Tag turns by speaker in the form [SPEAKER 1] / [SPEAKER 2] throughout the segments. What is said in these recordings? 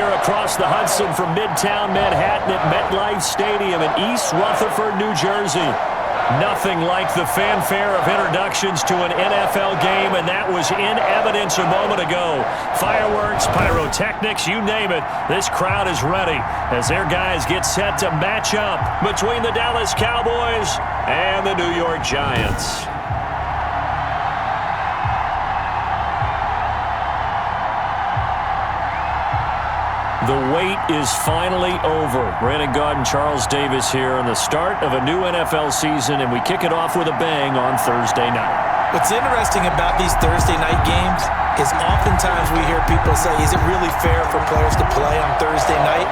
[SPEAKER 1] Across the Hudson from Midtown Manhattan at MetLife Stadium in East Rutherford, New Jersey. Nothing like the fanfare of introductions to an NFL game, and that was in evidence a moment ago. Fireworks, pyrotechnics, you name it. This crowd is ready as their guys get set to match up between the Dallas Cowboys and the New York Giants. The wait is finally over. Brandon Gaudin and Charles Davis here on the start of a new NFL season, and we kick it off with a bang on Thursday night.
[SPEAKER 2] What's interesting about these Thursday night games is oftentimes we hear people say, is it really fair for players to play on Thursday night?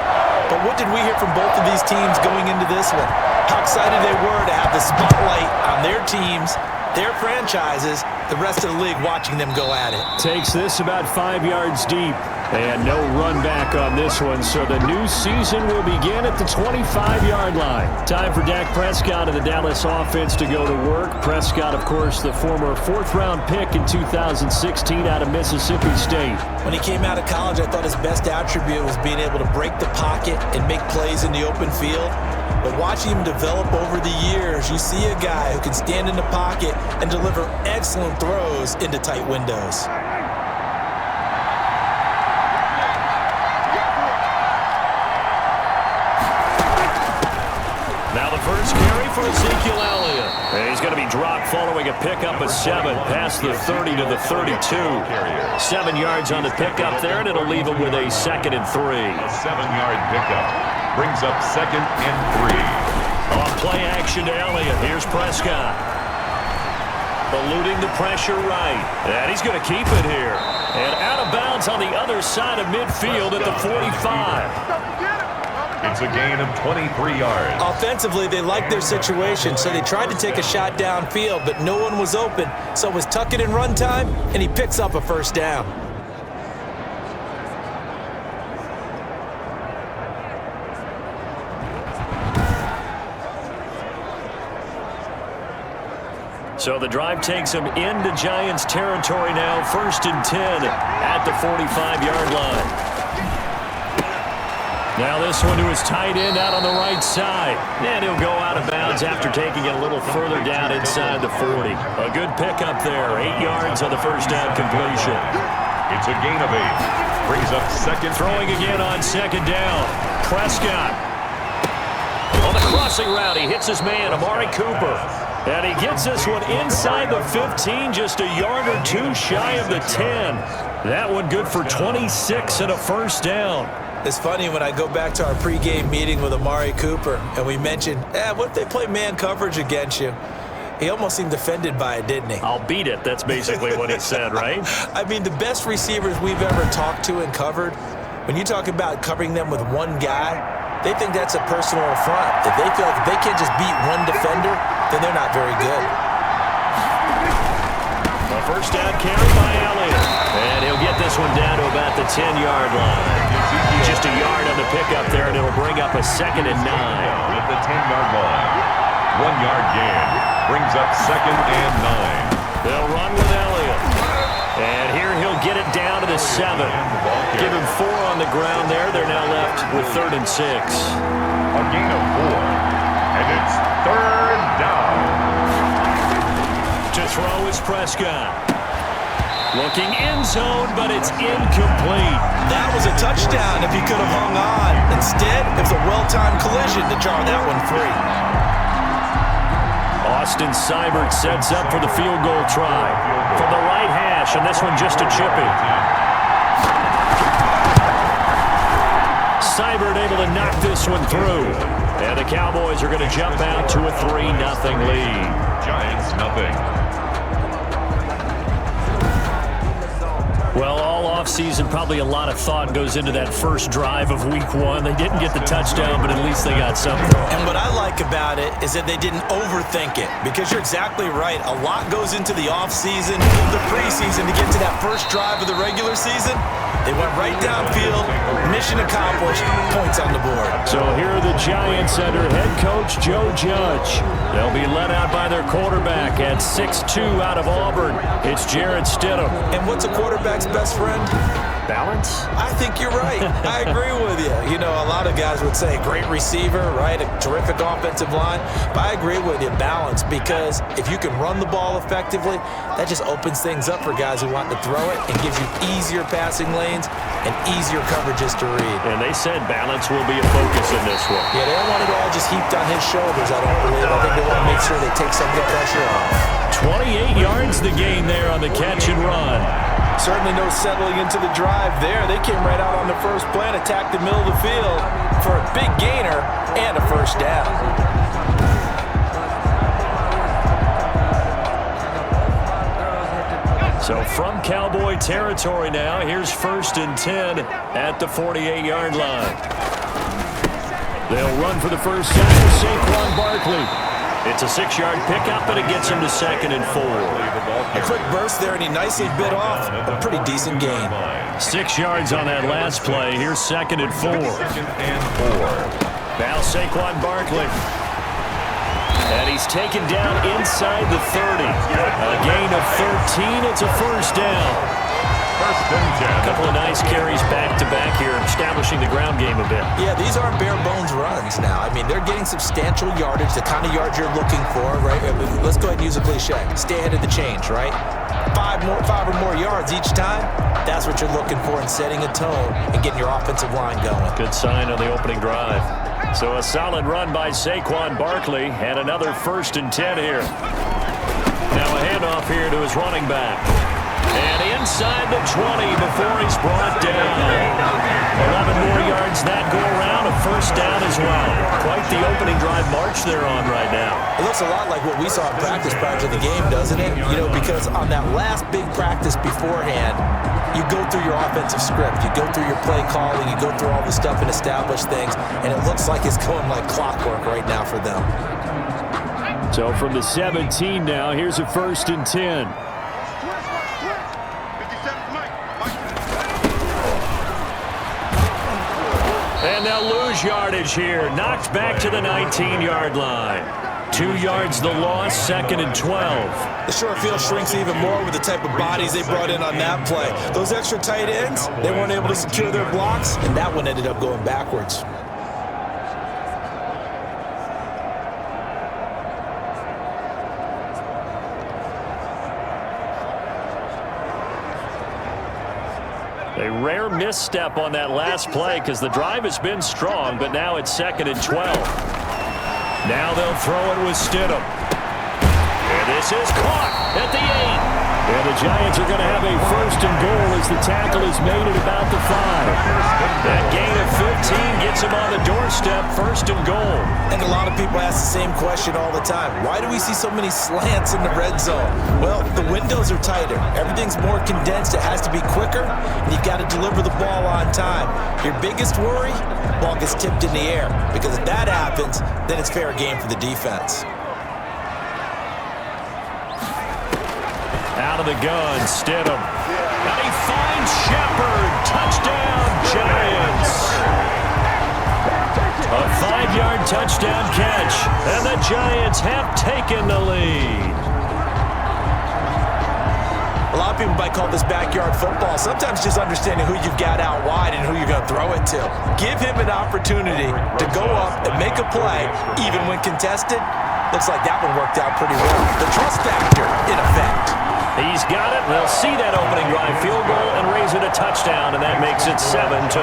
[SPEAKER 2] But what did we hear from both of these teams going into this one? How excited they were to have the spotlight on their teams, their franchises, the rest of the league watching them go at it.
[SPEAKER 1] Takes this about 5 yards deep. And no run back on this one, so the new season will begin at the 25-yard line. Time for Dak Prescott of the Dallas offense to go to work. Prescott, of course, the former fourth-round pick in 2016 out of Mississippi State.
[SPEAKER 2] When he came out of college, I thought his best attribute was being able to break the pocket and make plays in the open field. But watching him develop over the years, you see a guy who can stand in the pocket and deliver excellent throws into tight windows.
[SPEAKER 1] First carry for Ezekiel Elliott. And he's going to be dropped following a pickup of 7 past the 30 to the 32. 7 yards on the pickup there, and it'll leave him with a 2nd and 3.
[SPEAKER 3] A 7-yard pickup brings up 2nd and 3.
[SPEAKER 1] On play action to Elliott. Here's Prescott. Eluding the pressure right. And he's going to keep it here. And out of bounds on the other side of midfield at the 45.
[SPEAKER 3] It's a gain of 23 yards.
[SPEAKER 2] Offensively, they liked their situation, so they tried to take a shot downfield, but no one was open. So it was tuck it in run time, and he picks up a first down.
[SPEAKER 1] So the drive takes him into Giants territory now, 1st and 10 at the 45-yard line. Now this one to his tight end out on the right side. And he'll go out of bounds after taking it a little further down inside the 40. A good pickup there, 8 yards on the first down completion.
[SPEAKER 3] It's a gain of 8. Brings up 2nd.
[SPEAKER 1] Throwing again on 2nd down. Prescott. On the crossing route, he hits his man, Amari Cooper. And he gets this one inside the 15, just a yard or 2 shy of the 10. That one good for 26 and a first down.
[SPEAKER 2] It's funny when I go back to our pregame meeting with Amari Cooper and we mentioned, what if they play man coverage against you? He almost seemed offended by it, didn't he?
[SPEAKER 1] I'll beat it. That's basically what he said, right?
[SPEAKER 2] I mean, the best receivers we've ever talked to and covered, when you talk about covering them with one guy, they think that's a personal affront. If they feel like if they can't just beat one defender, then they're not very good.
[SPEAKER 1] A first down carry by Elliott. And he'll get this one down to about the 10-yard line. Just a yard on the pickup there, and it'll bring up a 2nd and 9.
[SPEAKER 3] At the 10-yard line. 1-yard gain. Brings up 2nd and 9.
[SPEAKER 1] They'll run with Elliott. And here he'll get it down to the 7. Give him 4 on the ground there. They're now left with 3rd and 6.
[SPEAKER 3] A gain of 4. And it's 3rd down.
[SPEAKER 1] To throw is Prescott. Looking end zone, but it's incomplete.
[SPEAKER 2] That was a touchdown if he could have hung on. Instead, it was a well-timed collision to jar that one free.
[SPEAKER 1] Austin Seibert sets up for the field goal try. From the right hash, and this one just a chippy. Seibert able to knock this one through. And the Cowboys are going to jump out to a 3-0 lead.
[SPEAKER 3] Giants nothing.
[SPEAKER 1] Well, all offseason, probably a lot of thought goes into that first drive of Week 1. They didn't get the touchdown, but at least they got something.
[SPEAKER 2] And what I like about it is that they didn't overthink it, because you're exactly right. A lot goes into the offseason, the preseason, to get to that first drive of the regular season. They went right downfield, mission accomplished, points on the board.
[SPEAKER 1] So here are the Giants under head coach Joe Judge. They'll be led out by their quarterback at 6'2" out of Auburn. It's Jarrett Stidham.
[SPEAKER 2] And what's a quarterback's best friend?
[SPEAKER 1] Balance?
[SPEAKER 2] I think you're right. I agree with you. You know, a lot of guys would say great receiver, right? A terrific offensive line. But I agree with you, balance, because if you can run the ball effectively, that just opens things up for guys who want to throw it and gives you easier passing lanes and easier coverages to read.
[SPEAKER 1] And they said balance will be a focus in this one.
[SPEAKER 2] Yeah, they don't want it all just heaped on his shoulders, I don't believe. I think they want to make sure they take some of the pressure off.
[SPEAKER 1] 28 yards the gain there on the catch and run.
[SPEAKER 2] Certainly no settling into the drive there. They came right out on the first play and attacked the middle of the field for a big gainer and a first down.
[SPEAKER 1] So from Cowboy territory now, here's 1st and 10 at the 48-yard line. They'll run for the first time with Saquon Barkley. It's a 6-yard pickup, and it gets him to 2nd and 4.
[SPEAKER 2] A quick burst there, and he nicely bit off a pretty decent gain.
[SPEAKER 1] 6 yards on that last play. Here's 2nd and 4. Now Saquon Barkley. And he's taken down inside the 30. A gain of 13. It's a first down. A couple of nice carries back-to-back here, establishing the ground game a bit.
[SPEAKER 2] Yeah, these aren't bare-bones runs now. I mean, they're getting substantial yardage, the kind of yards you're looking for, right? Let's go ahead and use a cliche. Stay ahead of the change, right? 5 or more yards each time, that's what you're looking for in setting a tone and getting your offensive line going.
[SPEAKER 1] Good sign on the opening drive. So a solid run by Saquon Barkley, and another 1st and 10 here. Now a handoff here to his running back. And inside the 20 before he's brought down. 11 more yards that go around, a first down as well. Quite the opening drive march they're on right now.
[SPEAKER 2] It looks a lot like what we saw in practice prior to the game, doesn't it? You know, because on that last big practice beforehand, you go through your offensive script, you go through your play calling, you go through all the stuff and establish things, and it looks like it's going like clockwork right now for them.
[SPEAKER 1] So from the 17 now, here's a 1st and 10. And they'll lose yardage here. Knocked back to the 19-yard line. 2 yards the loss, 2nd and 12.
[SPEAKER 2] The short field shrinks even more with the type of bodies they brought in on that play. Those extra tight ends, they weren't able to secure their blocks, and that one ended up going backwards.
[SPEAKER 1] A rare misstep on that last play because the drive has been strong, but now it's 2nd and 12. Now they'll throw it with Stidham. And this is caught at the 8. And the Giants are going to have a 1st and goal as the tackle is made at about the 5. That gain of 15 gets him on the doorstep, 1st and goal.
[SPEAKER 2] And a lot of people ask the same question all the time. Why do we see so many slants in the red zone? Well, the windows are tighter. Everything's more condensed. It has to be quicker, and you've got to deliver the ball on time. Your biggest worry, ball gets tipped in the air. Because if that happens, then it's fair game for the defense.
[SPEAKER 1] Out of the gun, Stidham. And he finds Shepard. Touchdown, Giants. A 5-yard touchdown catch, and the Giants have taken the lead.
[SPEAKER 2] A lot of people might call this backyard football. Sometimes just understanding who you've got out wide and who you're going to throw it to. Give him an opportunity to go up and make a play, even when contested. Looks like that one worked out pretty well. The trust factor in effect.
[SPEAKER 1] He's got it. They'll see that opening drive field goal and raise it a touchdown, and that makes it 7-3.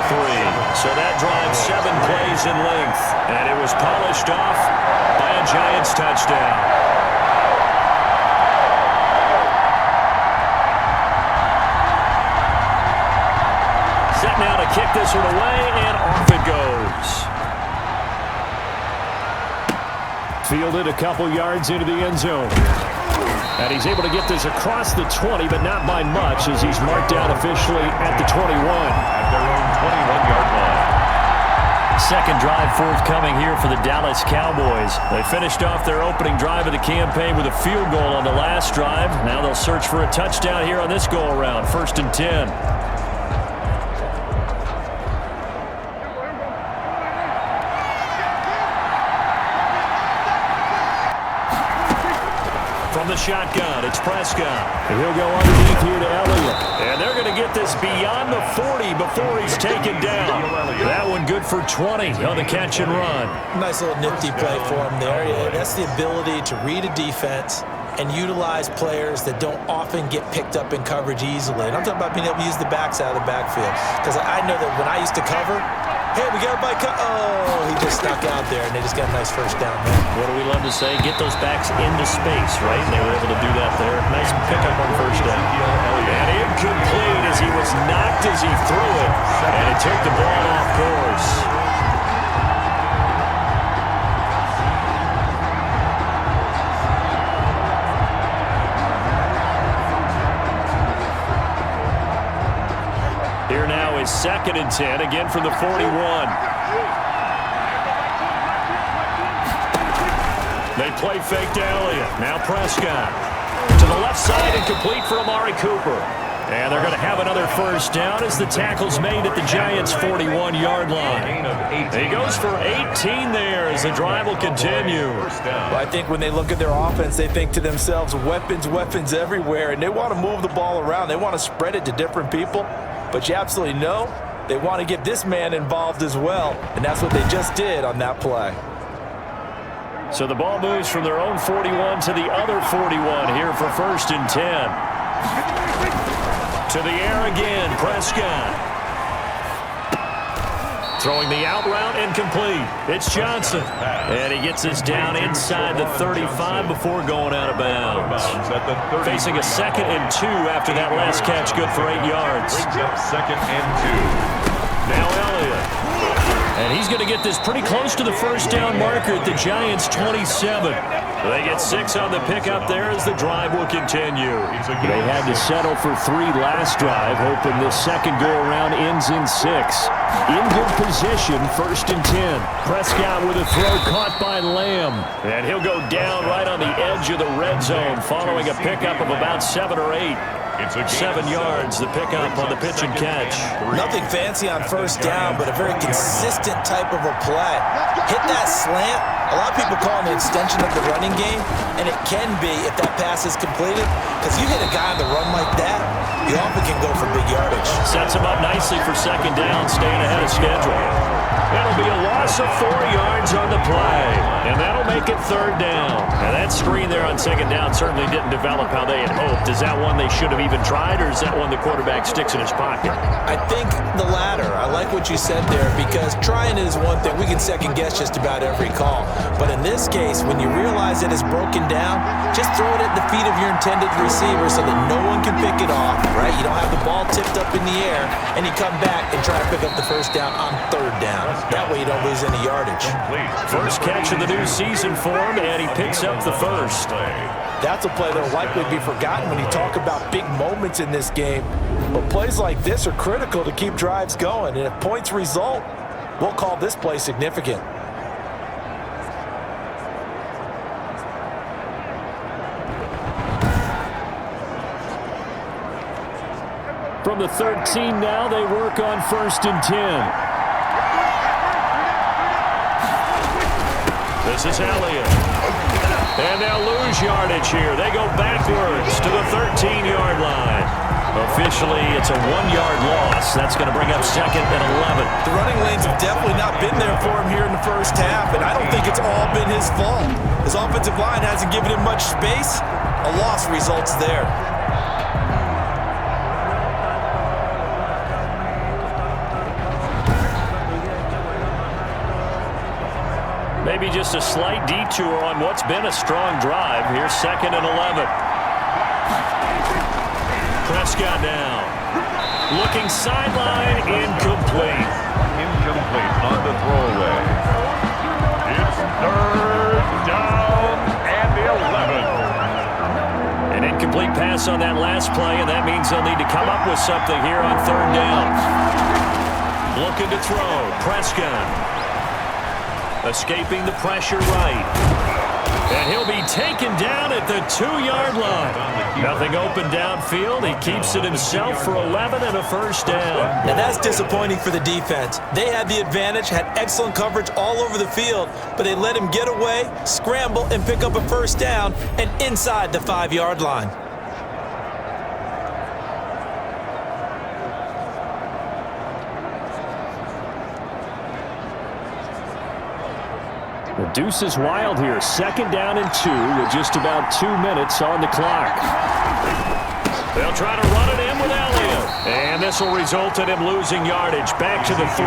[SPEAKER 1] So that drives 7 plays in length, and it was polished off by a Giants touchdown. Set now to kick this one away, and off it goes. Fielded a couple yards into the end zone. And he's able to get this across the 20, but not by much, as he's marked down officially at the 21.
[SPEAKER 3] At their own 21-yard line.
[SPEAKER 1] Second drive forthcoming here for the Dallas Cowboys. They finished off their opening drive of the campaign with a field goal on the last drive. Now they'll search for a touchdown here on this go-around. 1st and 10. From the shotgun, it's Prescott. And he'll go underneath here to Elliott. And they're going to get this beyond the 40 before he's taken down. That one good for 20 on the catch and run.
[SPEAKER 2] Nice little nifty play for him there. Yeah, that's the ability to read a defense and utilize players that don't often get picked up in coverage easily. And I'm talking about being able to use the backs out of the backfield. Because I know that when I used to cover, hey, we got a bike. Oh, he just stuck out there, and they just got a nice first down there.
[SPEAKER 1] What do we love to say? Get those backs into space, right? And they were able to do that there. Nice pickup on first down. And incomplete as he was knocked as he threw it. And it took the ball off course. Here now is 2nd and 10, again from the 41. They play fake to Elliott. Now Prescott. To the left side and complete for Amari Cooper. And they're going to have another first down as the tackle's made at the Giants' 41-yard line. He goes for 18 there as the drive will continue.
[SPEAKER 2] Well, I think when they look at their offense, they think to themselves, weapons everywhere, and they want to move the ball around. They want to spread it to different people. But you absolutely know they want to get this man involved as well, and that's what they just did on that play.
[SPEAKER 1] So the ball moves from their own 41 to the other 41 here for 1st and 10. To the air again, Prescott. Throwing the out route and complete. It's Johnson. And he gets us down inside the 35 before going out of bounds. Facing a 2nd and 2 after that last catch, good for 8 yards.
[SPEAKER 3] Brings up 2nd and 2.
[SPEAKER 1] Now Elliott. And he's going to get this pretty close to the first down marker at the Giants' 27. They get 6 on the pickup there as the drive will continue. They had to settle for 3 last drive, hoping this second go-around ends in 6. In good position, 1st and 10. Prescott with a throw caught by Lamb. And he'll go down right on the edge of the red zone following a pickup of about 7 or 8. 7 yards, the pickup on the pitch and catch.
[SPEAKER 2] Nothing fancy on first down, but a very consistent type of a play. Hit that slant. A lot of people call it an extension of the running game, and it can be if that pass is completed, because you hit a guy on the run like that, you often can go for big yardage.
[SPEAKER 1] Sets him up nicely for 2nd down, staying ahead of schedule. It'll be a loss of 4 yards on the play, and that'll make it 3rd down. And that screen there on 2nd down certainly didn't develop how they had hoped. Is that one they should have even tried, or is that one the quarterback sticks in his pocket?
[SPEAKER 2] I think the latter. I like what you said there, because trying it is one thing. We can second-guess just about every call. But in this case, when you realize that it's broken down, just throw it at the feet of your intended receiver so that no one can pick it off, right? You don't have the ball tipped up in the air, and you come back and try to pick up the first down on 3rd down. That way you don't lose any yardage.
[SPEAKER 1] First catch of the new season for him, and he picks up the first.
[SPEAKER 2] That's a play that will likely be forgotten when you talk about big moments in this game. But plays like this are critical to keep drives going. And if points result, we'll call this play significant.
[SPEAKER 1] From the 13 now, they work on 1st and 10. This is Elliott. And they'll lose yardage here. They go backwards to the 13-yard line. Officially, it's a 1-yard loss. That's going to bring up 2nd and 11.
[SPEAKER 2] The running lanes have definitely not been there for him here in the first half, and I don't think it's all been his fault. His offensive line hasn't given him much space. A loss results there.
[SPEAKER 1] Maybe just a slight detour on what's been a strong drive. Here's 2nd and 11. Prescott now. Looking sideline, incomplete.
[SPEAKER 3] Incomplete on the throwaway. It's 3rd down and 11.
[SPEAKER 1] An incomplete pass on that last play, and that means they'll need to come up with something here on 3rd down. Looking to throw. Prescott. Escaping the pressure right. And he'll be taken down at the 2-yard line. Nothing open downfield. He keeps it himself for 11 and a first down.
[SPEAKER 2] Now that's disappointing for the defense. They had the advantage, had excellent coverage all over the field, but they let him get away, scramble, and pick up a first down and inside the 5-yard line.
[SPEAKER 1] The deuce is wild here. 2nd down and 2 with just about 2 minutes on the clock. They'll try to run it in with Elliott. And this will result in him losing yardage. Back to the 3.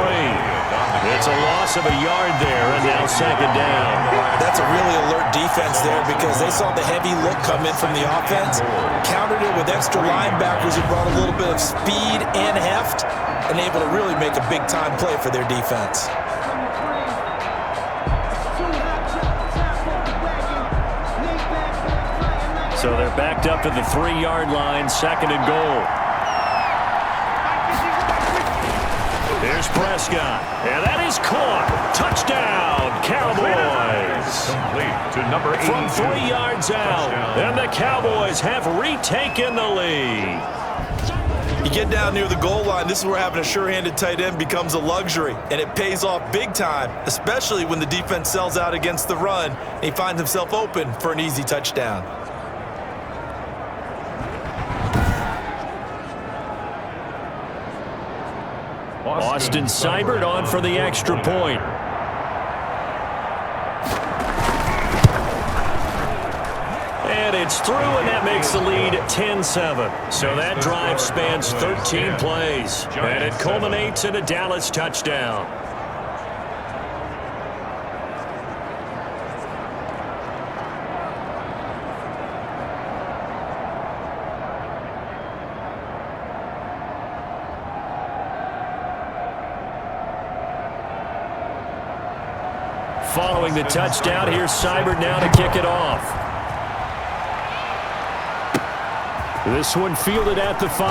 [SPEAKER 1] It's a loss of a yard there, and now 2nd down.
[SPEAKER 2] That's a really alert defense there because they saw the heavy look come in from the offense, countered it with extra linebackers who brought a little bit of speed and heft, and able to really make a big-time play for their defense.
[SPEAKER 1] So they're backed up to the 3-yard line, 2nd and goal. Here's Prescott, and that is caught. Touchdown, Cowboys.
[SPEAKER 3] Complete to number 8.
[SPEAKER 1] From 3 yards out, and the Cowboys have retaken the lead.
[SPEAKER 2] You get down near the goal line, this is where having a sure-handed tight end becomes a luxury, and it pays off big time, especially when the defense sells out against the run, and he finds himself open for an easy touchdown.
[SPEAKER 1] Austin Seibert on for the extra point. And it's through, and that makes the lead 10-7. So that drive spans 13 plays, and it culminates in a Dallas touchdown. Following the touchdown, here's Seibert now to kick it off. This one fielded at the 5.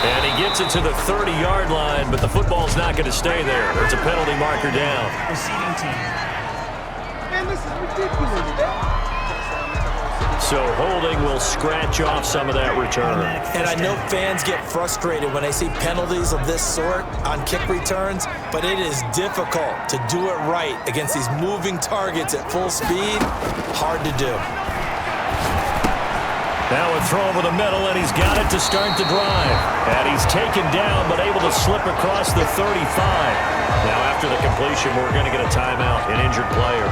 [SPEAKER 1] And he gets it to the 30-yard line, but the football's not going to stay there. There's a penalty marker down.
[SPEAKER 4] Receiving team. Man, this is ridiculous.
[SPEAKER 1] So holding will scratch off some of that return.
[SPEAKER 2] And I know fans get frustrated when they see penalties of this sort on kick returns, but it is difficult to do it right against these moving targets at full speed. Hard to do.
[SPEAKER 1] Now a throw over the middle, and he's got it to start the drive. And he's taken down, but able to slip across the 35. Now after the completion, we're going to get a timeout, an injured player.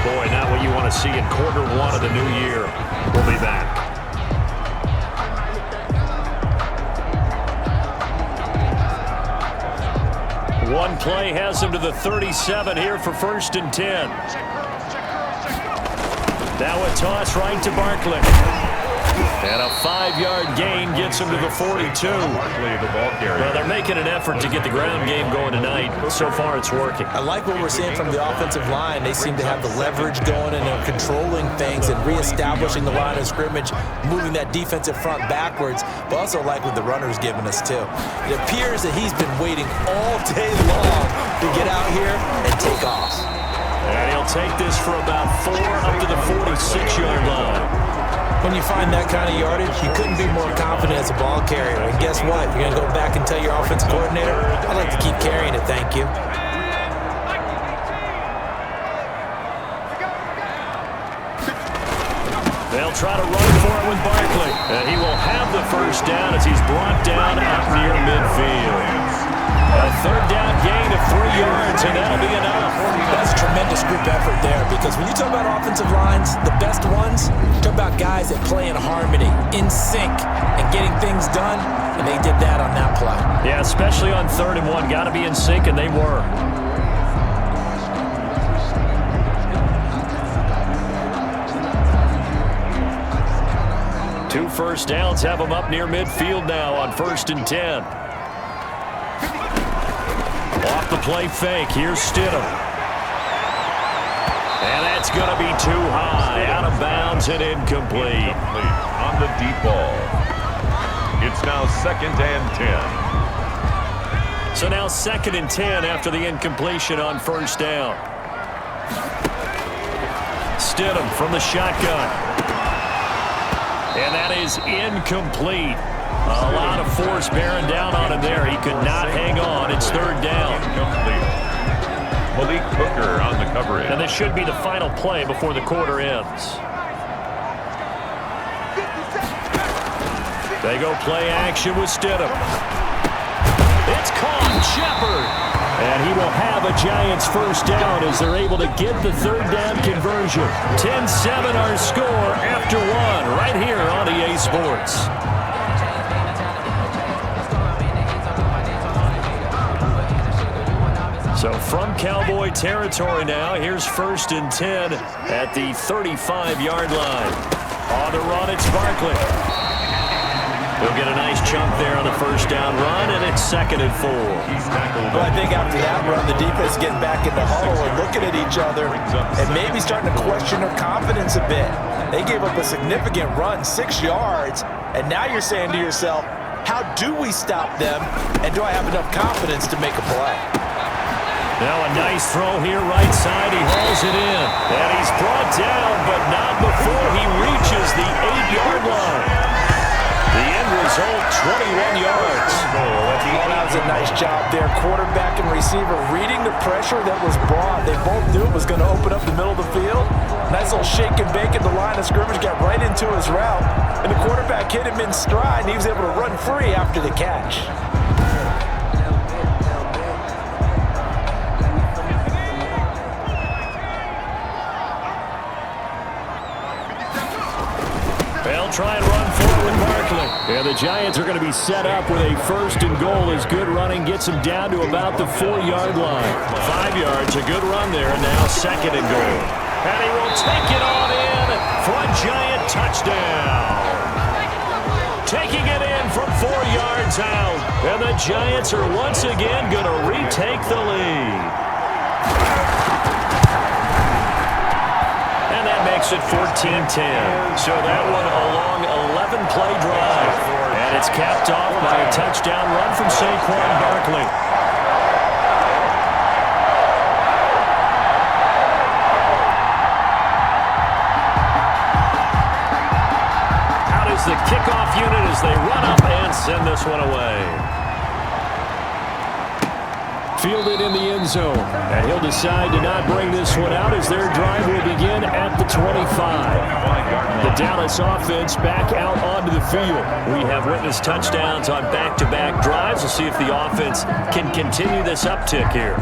[SPEAKER 1] Boy, not what you want to see in quarter 1 of the new year. We'll be back. One play has him to the 37 here for 1st and 10. Now a toss right to Barkley. And a 5-yard gain gets him to the 42. Well, they're making an effort to get the ground game going tonight. So far, it's working.
[SPEAKER 2] I like what we're seeing from the offensive line. They seem to have the leverage going, and they're controlling things and reestablishing the line of scrimmage, moving that defensive front backwards, but also like what the runner's giving us, too. It appears that he's been waiting all day long to get out here and take off.
[SPEAKER 1] And he'll take this for about 4 up to the 46-yard line.
[SPEAKER 2] When you find that kind of yardage, you couldn't be more confident as a ball carrier. And guess what? You're going to go back and tell your offensive coordinator, I'd like to keep carrying it, thank you.
[SPEAKER 1] They'll try to run for it with Barkley. And he will have the first down as he's brought down up near midfield. A 3rd down gain of 3 yards, and that'll be enough.
[SPEAKER 2] That's a tremendous group effort there, because when you talk about offensive lines, the best ones, talk about guys that play in harmony, in sync, and getting things done, and they did that on that play.
[SPEAKER 1] Yeah, especially on 3rd and 1. Got to be in sync, and they were. Two first downs have them up near midfield now on 1st and 10. Off the play fake. Here's Stidham. And that's going to be too high. Out of bounds and incomplete.
[SPEAKER 3] On the deep ball. It's now 2nd and 10.
[SPEAKER 1] So now 2nd and 10 after the incompletion on 1st down. Stidham from the shotgun. And that is incomplete. A lot of force bearing down on him there. He could not hang on. It's third down.
[SPEAKER 3] Incomplete. Malik Hooker on the coverage.
[SPEAKER 1] And this should be the final play before the quarter ends. They go play action with Stidham. It's caught. Shepard. And he will have a Giants first down as they're able to get the third down conversion. 10-7 our score after one right here on EA Sports. So from Cowboy territory now, here's 1st and 10 at the 35-yard line. On the run, it's Barkley. He'll get a nice chunk there on the first down run, and it's 2nd and 4.
[SPEAKER 2] Well, I think after that run, the defense getting back in the huddle and looking at each other and maybe starting to question their confidence a bit. They gave up a significant run, 6 yards, and now you're saying to yourself, how do we stop them, and do I have enough confidence to make a play?
[SPEAKER 1] Now a nice throw here, right side. He hauls it in, and he's brought down, but not before he reaches the 8-yard line. The end result, 21 yards.
[SPEAKER 2] That was a nice job there. Quarterback and receiver reading the pressure that was brought. They both knew it was going to open up the middle of the field. Nice little shake and bake at the line of scrimmage, got right into his route. And the quarterback hit him in stride, and he was able to run free after the catch.
[SPEAKER 1] They'll try and run forward with Barkley. And the Giants are going to be set up with a 1st and goal as good running gets them down to about the 4-yard line. 5 yards, a good run there, and now 2nd and goal. And he will take it on in for a Giant touchdown. Taking it in from 4 yards out. And the Giants are once again going to retake the lead. Makes it 14-10. So that one a long 11-play drive. And it's capped off by a touchdown run from Saquon Barkley. Out is the kickoff unit as they run up and send this one away. Fielded in the end zone, and he'll decide to not bring this one out as their drive will begin at the 25. The Dallas offense back out onto the field. We have witnessed touchdowns on back-to-back drives. We'll see if the offense can continue this uptick here.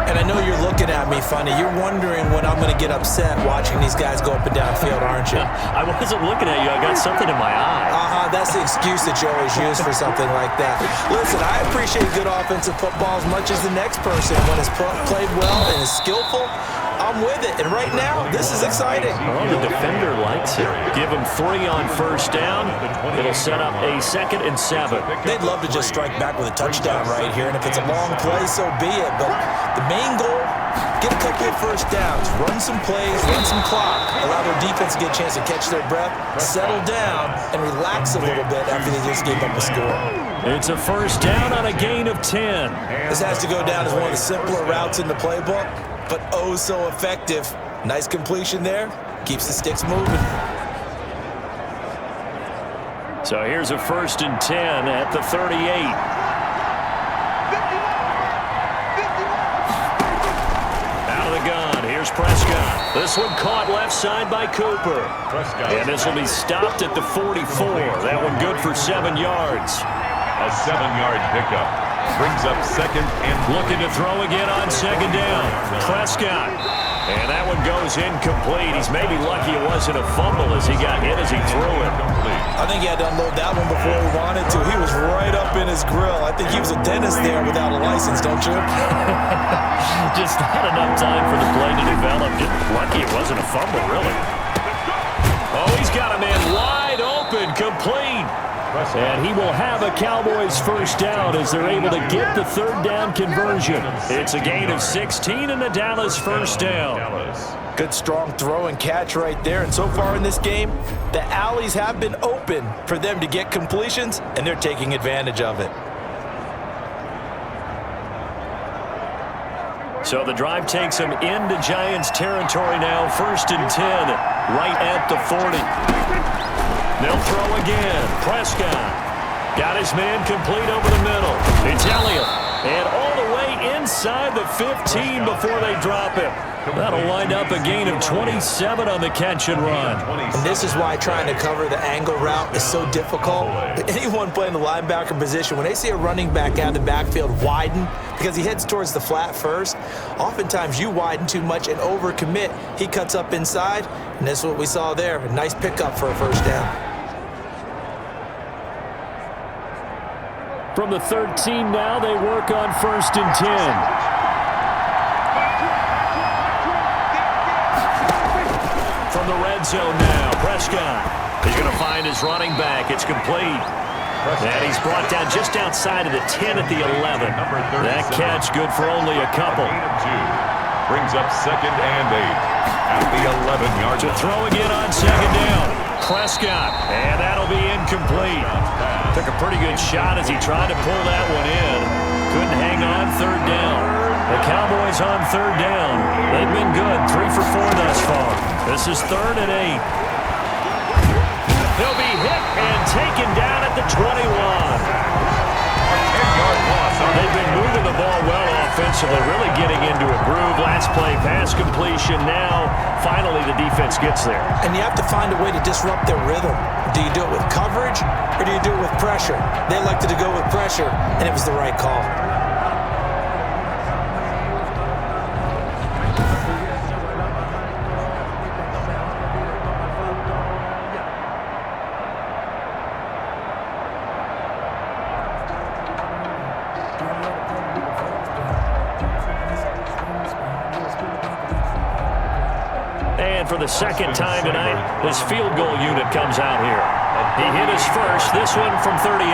[SPEAKER 2] And I know you're looking at me funny. You're wondering when I'm going to get upset watching these guys go up and down field, aren't you?
[SPEAKER 1] I wasn't looking at you. I got something in my eye.
[SPEAKER 2] That's the excuse that you always use for something like that. Listen, I appreciate good offensive football as much as the next person. When it's played well and is skillful, I'm with it. And right now, this is exciting.
[SPEAKER 1] Well, the defender likes it. Give him 3 on first down. It'll set up a 2nd and 7.
[SPEAKER 2] They'd love to just strike back with a touchdown right here. And if it's a long play, so be it. But the main goal, get a couple of first downs, run some plays, run some clock, allow their defense to get a chance to catch their breath, settle down, and relax a little bit after they just gave up a score.
[SPEAKER 1] It's a first down on a gain of 10.
[SPEAKER 2] This has to go down as one of the simpler routes in the playbook, but oh so effective. Nice completion there. Keeps the sticks moving.
[SPEAKER 1] So here's a 1st and 10 at the 38. Here's Prescott. This one caught left side by Cooper. And this will be stopped at the 44. That one good for 7 yards.
[SPEAKER 3] A 7-yard pickup. Brings up 2nd and
[SPEAKER 1] looking to throw again on 2nd down. Prescott. And that one goes incomplete. He's maybe lucky it wasn't a fumble as he got hit as he threw it.
[SPEAKER 2] I think he had to unload that one before he wanted to. He was right up in his grill. I think he was a dentist there without a license, don't you?
[SPEAKER 1] Just not enough time for the play to develop. Just lucky it wasn't a fumble, really. Oh, he's got a man wide open, complete. And he will have a Cowboys first down as they're able to get the 3rd down conversion. It's a gain of 16 and the Dallas first down.
[SPEAKER 2] Good strong throw and catch right there. And so far in this game, the alleys have been open for them to get completions, and they're taking advantage of it.
[SPEAKER 1] So the drive takes them into Giants territory now. 1st and 10, right at the 40. They'll throw again. Prescott got his man complete over the middle. It's Elliott. And all the way inside the 15 before they drop him. That'll wind up a gain of 27 on the catch and run.
[SPEAKER 2] And this is why trying to cover the angle route is so difficult. Anyone playing the linebacker position, when they see a running back out of the backfield widen, because he heads towards the flat first, oftentimes you widen too much and overcommit. He cuts up inside, and that's what we saw there. A nice pickup for a first down.
[SPEAKER 1] From the 13 now, they work on 1st and 10. From the red zone now, Prescott. He's going to find his running back. It's complete. And he's brought down just outside of the 10 at the 11. That catch good for only a couple.
[SPEAKER 3] Brings up 2nd and 8 at the 11-yard line.
[SPEAKER 1] To throw again on 2nd down. Prescott. And that'll be incomplete. Took a pretty good shot as he tried to pull that one in. Couldn't hang on 3rd down. The Cowboys on 3rd down. They've been good. 3 for 4 thus far. This is 3rd and 8. They'll be hit and taken down at the 21. They've been moving the ball well offensively, really getting into a groove. Last play, pass completion. Now, finally, the defense gets there.
[SPEAKER 2] And you have to find a way to disrupt their rhythm. Do you do it with coverage, or do you do it with pressure? They elected to go with pressure, and it was the right call.
[SPEAKER 1] For the second time tonight, his field goal unit comes out here. He hit his first, this one from 38.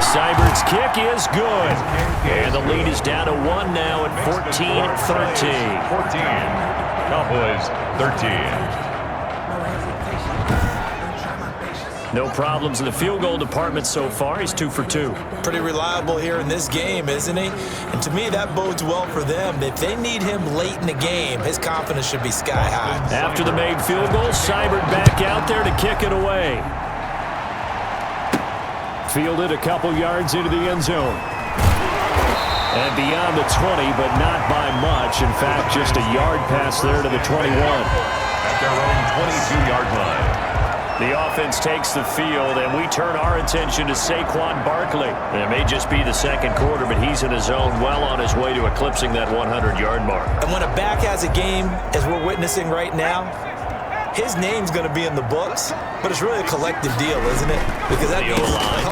[SPEAKER 1] Seibert's kick is good. And the lead is down to 1 now at 14-13.
[SPEAKER 3] 14. Cowboys 13.
[SPEAKER 1] No problems in the field goal department so far. He's 2 for 2.
[SPEAKER 2] Pretty reliable here in this game, isn't he? And to me, that bodes well for them. If they need him late in the game, his confidence should be sky high.
[SPEAKER 1] After the made field goal, Seibert back out there to kick it away. Fielded a couple yards into the end zone. And beyond the 20, but not by much. In fact, just a yard pass there to the 21.
[SPEAKER 3] At their own 22-yard line.
[SPEAKER 1] The offense takes the field, and we turn our attention to Saquon Barkley. It may just be the second quarter, but he's in his zone, well on his way to eclipsing that 100-yard mark.
[SPEAKER 2] And when a back has a game, as we're witnessing right now, his name's going to be in the books, but it's really a collective deal, isn't it? Because that means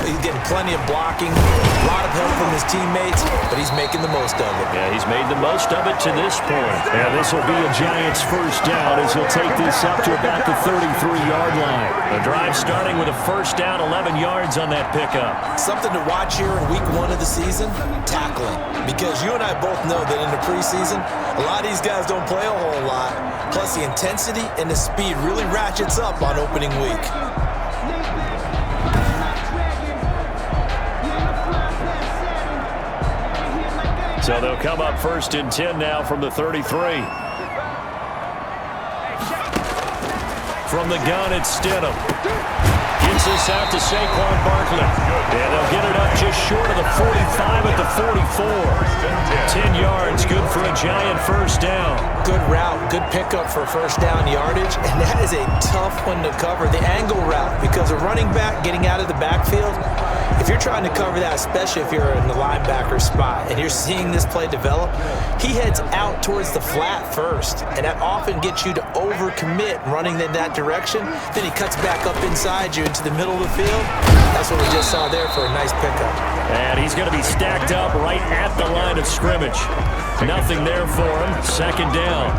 [SPEAKER 2] he's getting plenty of blocking, a lot of help from his teammates, but he's making the most of it.
[SPEAKER 1] Yeah, he's made the most of it to this point. And this will be a Giants first down as he'll take this up to about the 33-yard line. The drive starting with a first down, 11 yards on that pickup.
[SPEAKER 2] Something to watch here in week 1 of the season, tackling. Because you and I both know that in the preseason, a lot of these guys don't play a whole lot. Plus, the intensity and the speed really ratchets up on opening week.
[SPEAKER 1] So they'll come up 1st and 10 now from the 33. From the gun, it's Stidham. Gets this out to Saquon Barkley. And they'll get it up just short of the 45 at the 44. 10 yards, good for a Giant first down.
[SPEAKER 2] Good route, good pickup for first down yardage, and that is a tough one to cover, the angle route, because a running back getting out of the backfield, if you're trying to cover that, especially if you're in the linebacker spot and you're seeing this play develop, he heads out towards the flat first, and that often gets you to overcommit running in that direction. Then he cuts back up inside you into the middle of the field. That's what we just saw there for a nice pickup.
[SPEAKER 1] And he's going to be stacked up right at the line of scrimmage. Nothing there for him. Second down.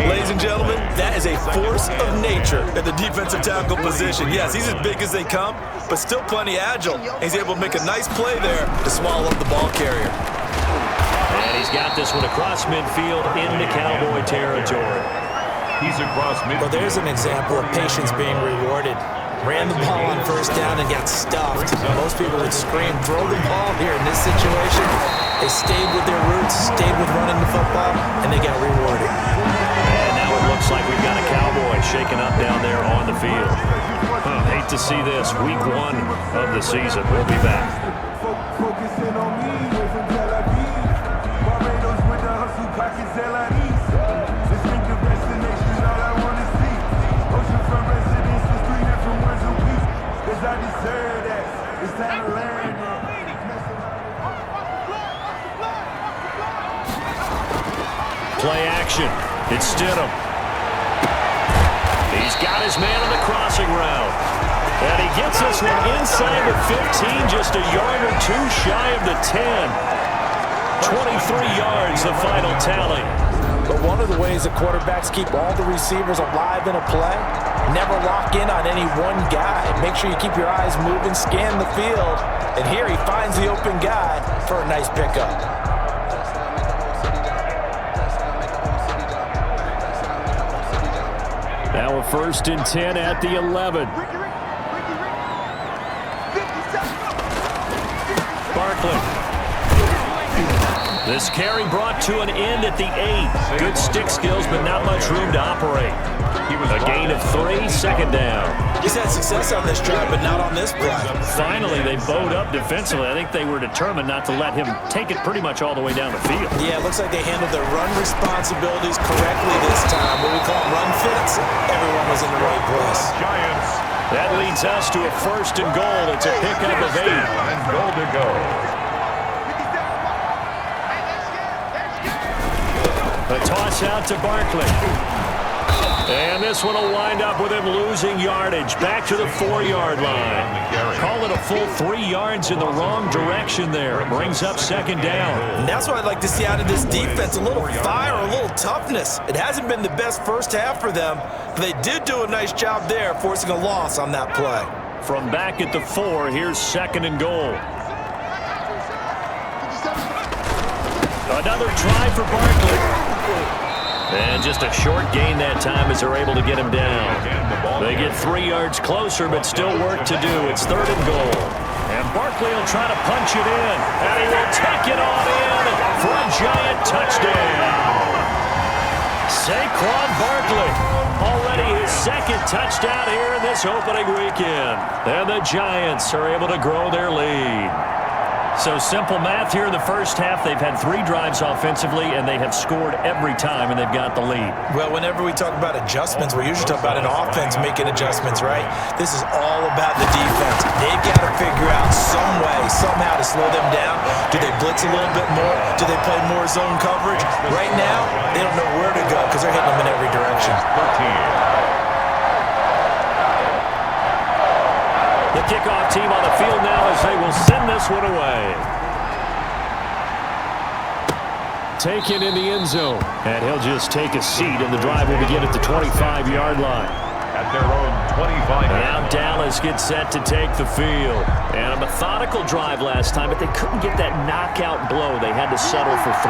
[SPEAKER 2] Ladies and gentlemen, that is a force of nature at the defensive tackle position. Yes, he's as big as they come, but still plenty agile. He's able to make a nice play there to swallow up the ball carrier.
[SPEAKER 1] And he's got this one across midfield into Cowboy territory.
[SPEAKER 3] He's across midfield.
[SPEAKER 2] Well, there's an example of patience being rewarded. Ran the ball on first down and got stuffed. Most people would scream, throw the ball here in this situation. They stayed with their roots, stayed with running the football, and they got rewarded.
[SPEAKER 1] And now it looks like we've got a Cowboy shaken up down there on the field. Hate to see this. Week 1 of the season. We'll be back.
[SPEAKER 5] Focusing on me, way from Tel Aviv. Barbados with the hustle, pockets LIDs. Distinctive destination, all I want to see. Oceanfront residences, 3 different ones a week. Cause I deserve that. It's time to learn that.
[SPEAKER 1] Play action. It's Stidham. He's got his man on the crossing route. And he gets this one inside the 15, just a yard or 2 shy of the 10. 23 yards, the final tally.
[SPEAKER 2] But one of the ways the quarterbacks keep all the receivers alive in a play, never lock in on any one guy. Make sure you keep your eyes moving, scan the field. And here he finds the open guy for a nice pickup.
[SPEAKER 1] Now a 1st and 10 at the 11. Barkley. This carry brought to an end at the 8. Good stick skills, but not much room to operate. A gain of 3, 2nd down.
[SPEAKER 2] He's had success on this drive, but not on this play.
[SPEAKER 1] Finally, they bowed up defensively. I think they were determined not to let him take it pretty much all the way down the field.
[SPEAKER 2] Yeah, it looks like they handled their run responsibilities correctly this time. What we call run fits, everyone was in the right place.
[SPEAKER 3] Giants.
[SPEAKER 1] That leads us to a 1st and goal. It's a pickup of 8.
[SPEAKER 3] And goal to go.
[SPEAKER 1] A toss out to Barkley. And this one will wind up with him losing yardage. Back to the 4-yard line. Call it a full 3 yards in the wrong direction there. It brings up 2nd down.
[SPEAKER 2] And that's what I'd like to see out of this defense. A little fire, a little toughness. It hasn't been the best first half for them, but they did do a nice job there, forcing a loss on that play.
[SPEAKER 1] From back at the 4, here's 2nd and goal. Another try for Barkley. And just a short gain that time as they're able to get him down. They get 3 yards closer, but still work to do. It's 3rd and goal. And Barkley will try to punch it in. And he will take it on in for a Giant touchdown. Saquon Barkley, already his 2nd touchdown here in this opening weekend. And the Giants are able to grow their lead. So simple math here in the first half. They've had 3 drives offensively, and they have scored every time, and they've got the lead.
[SPEAKER 2] Well, whenever we talk about adjustments, we usually talk about an offense making adjustments, right? This is all about the defense. They've got to figure out some way, somehow to slow them down. Do they blitz a little bit more? Do they play more zone coverage? Right now, they don't know where to go because they're hitting them in every direction.
[SPEAKER 3] 13.
[SPEAKER 1] The kickoff team on the field now as they will send this one away. Taken in the end zone. And he'll just take a seat, and the drive will begin at the 25-yard line.
[SPEAKER 3] At their own 25.
[SPEAKER 1] Now Dallas gets set to take the field. And a methodical drive last time, but they couldn't get that knockout blow. They had to settle for 3.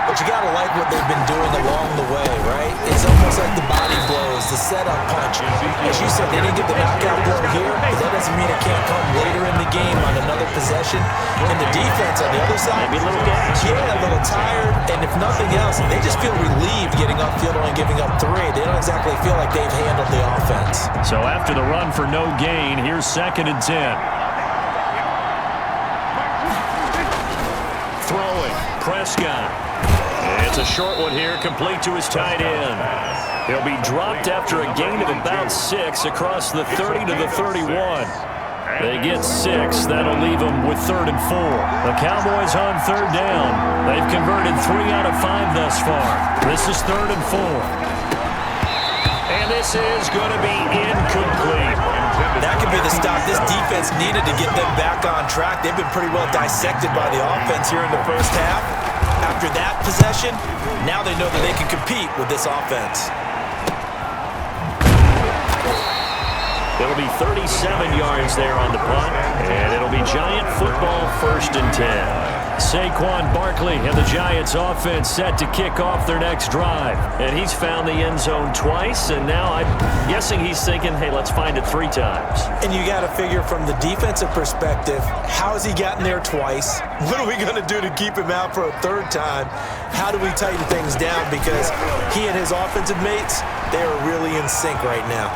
[SPEAKER 2] But you got to like what they've been doing along the way, right? It's almost like the body blows, the setup punch. As you said, they didn't get the knockout blow here, but that doesn't mean it can't come later in the game on another possession. And the defense on the other side,
[SPEAKER 1] maybe a little gas.
[SPEAKER 2] Yeah, a little tired. And if nothing else, they just feel relieved getting upfield and giving up 3. They don't exactly feel like they've handled the offense.
[SPEAKER 1] So after the run for no gain, here's 2nd and 10. Throwing, Prescott. It's a short one here, complete to his tight end. He'll be dropped after a gain of about 6 across the 30 to the 31. They get 6. That'll leave them with 3rd and 4. The Cowboys on 3rd down. They've converted 3 out of 5 thus far. This is 3rd and 4. And this is going to be incomplete.
[SPEAKER 2] That could be the stop this defense needed to get them back on track. They've been pretty well dissected by the offense here in the first half. After that possession, now they know that they can compete with this offense.
[SPEAKER 1] It'll be 37 yards there on the punt, and it'll be Giant football 1st and 10. Saquon Barkley and the Giants offense set to kick off their next drive. And he's found the end zone twice, and now I'm guessing he's thinking, hey, let's find it 3 times.
[SPEAKER 2] And you got to figure from the defensive perspective, how has he gotten there twice? What are we going to do to keep him out for a 3rd time? How do we tighten things down? Because he and his offensive mates, they are really in sync right now.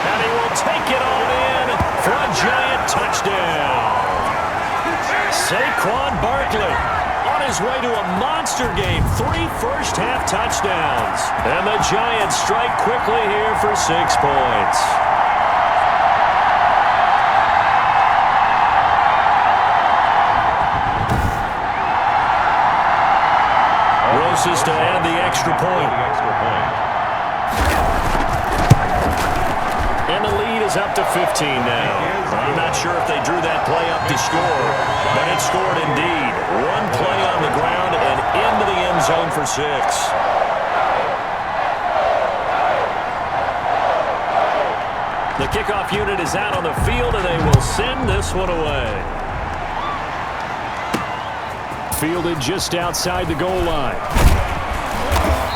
[SPEAKER 1] And he will take it all in for a Giant touchdown. Saquon Barkley on his way to a monster game. 3 first-half touchdowns. And the Giants strike quickly here for 6 points. Roses to add the extra point. And the lead is up to 15 now. I'm not sure if they drew that play up to score, but it scored indeed. 1 play on the ground and into the end zone for 6. The kickoff unit is out on the field, and they will send this one away. Fielded just outside the goal line.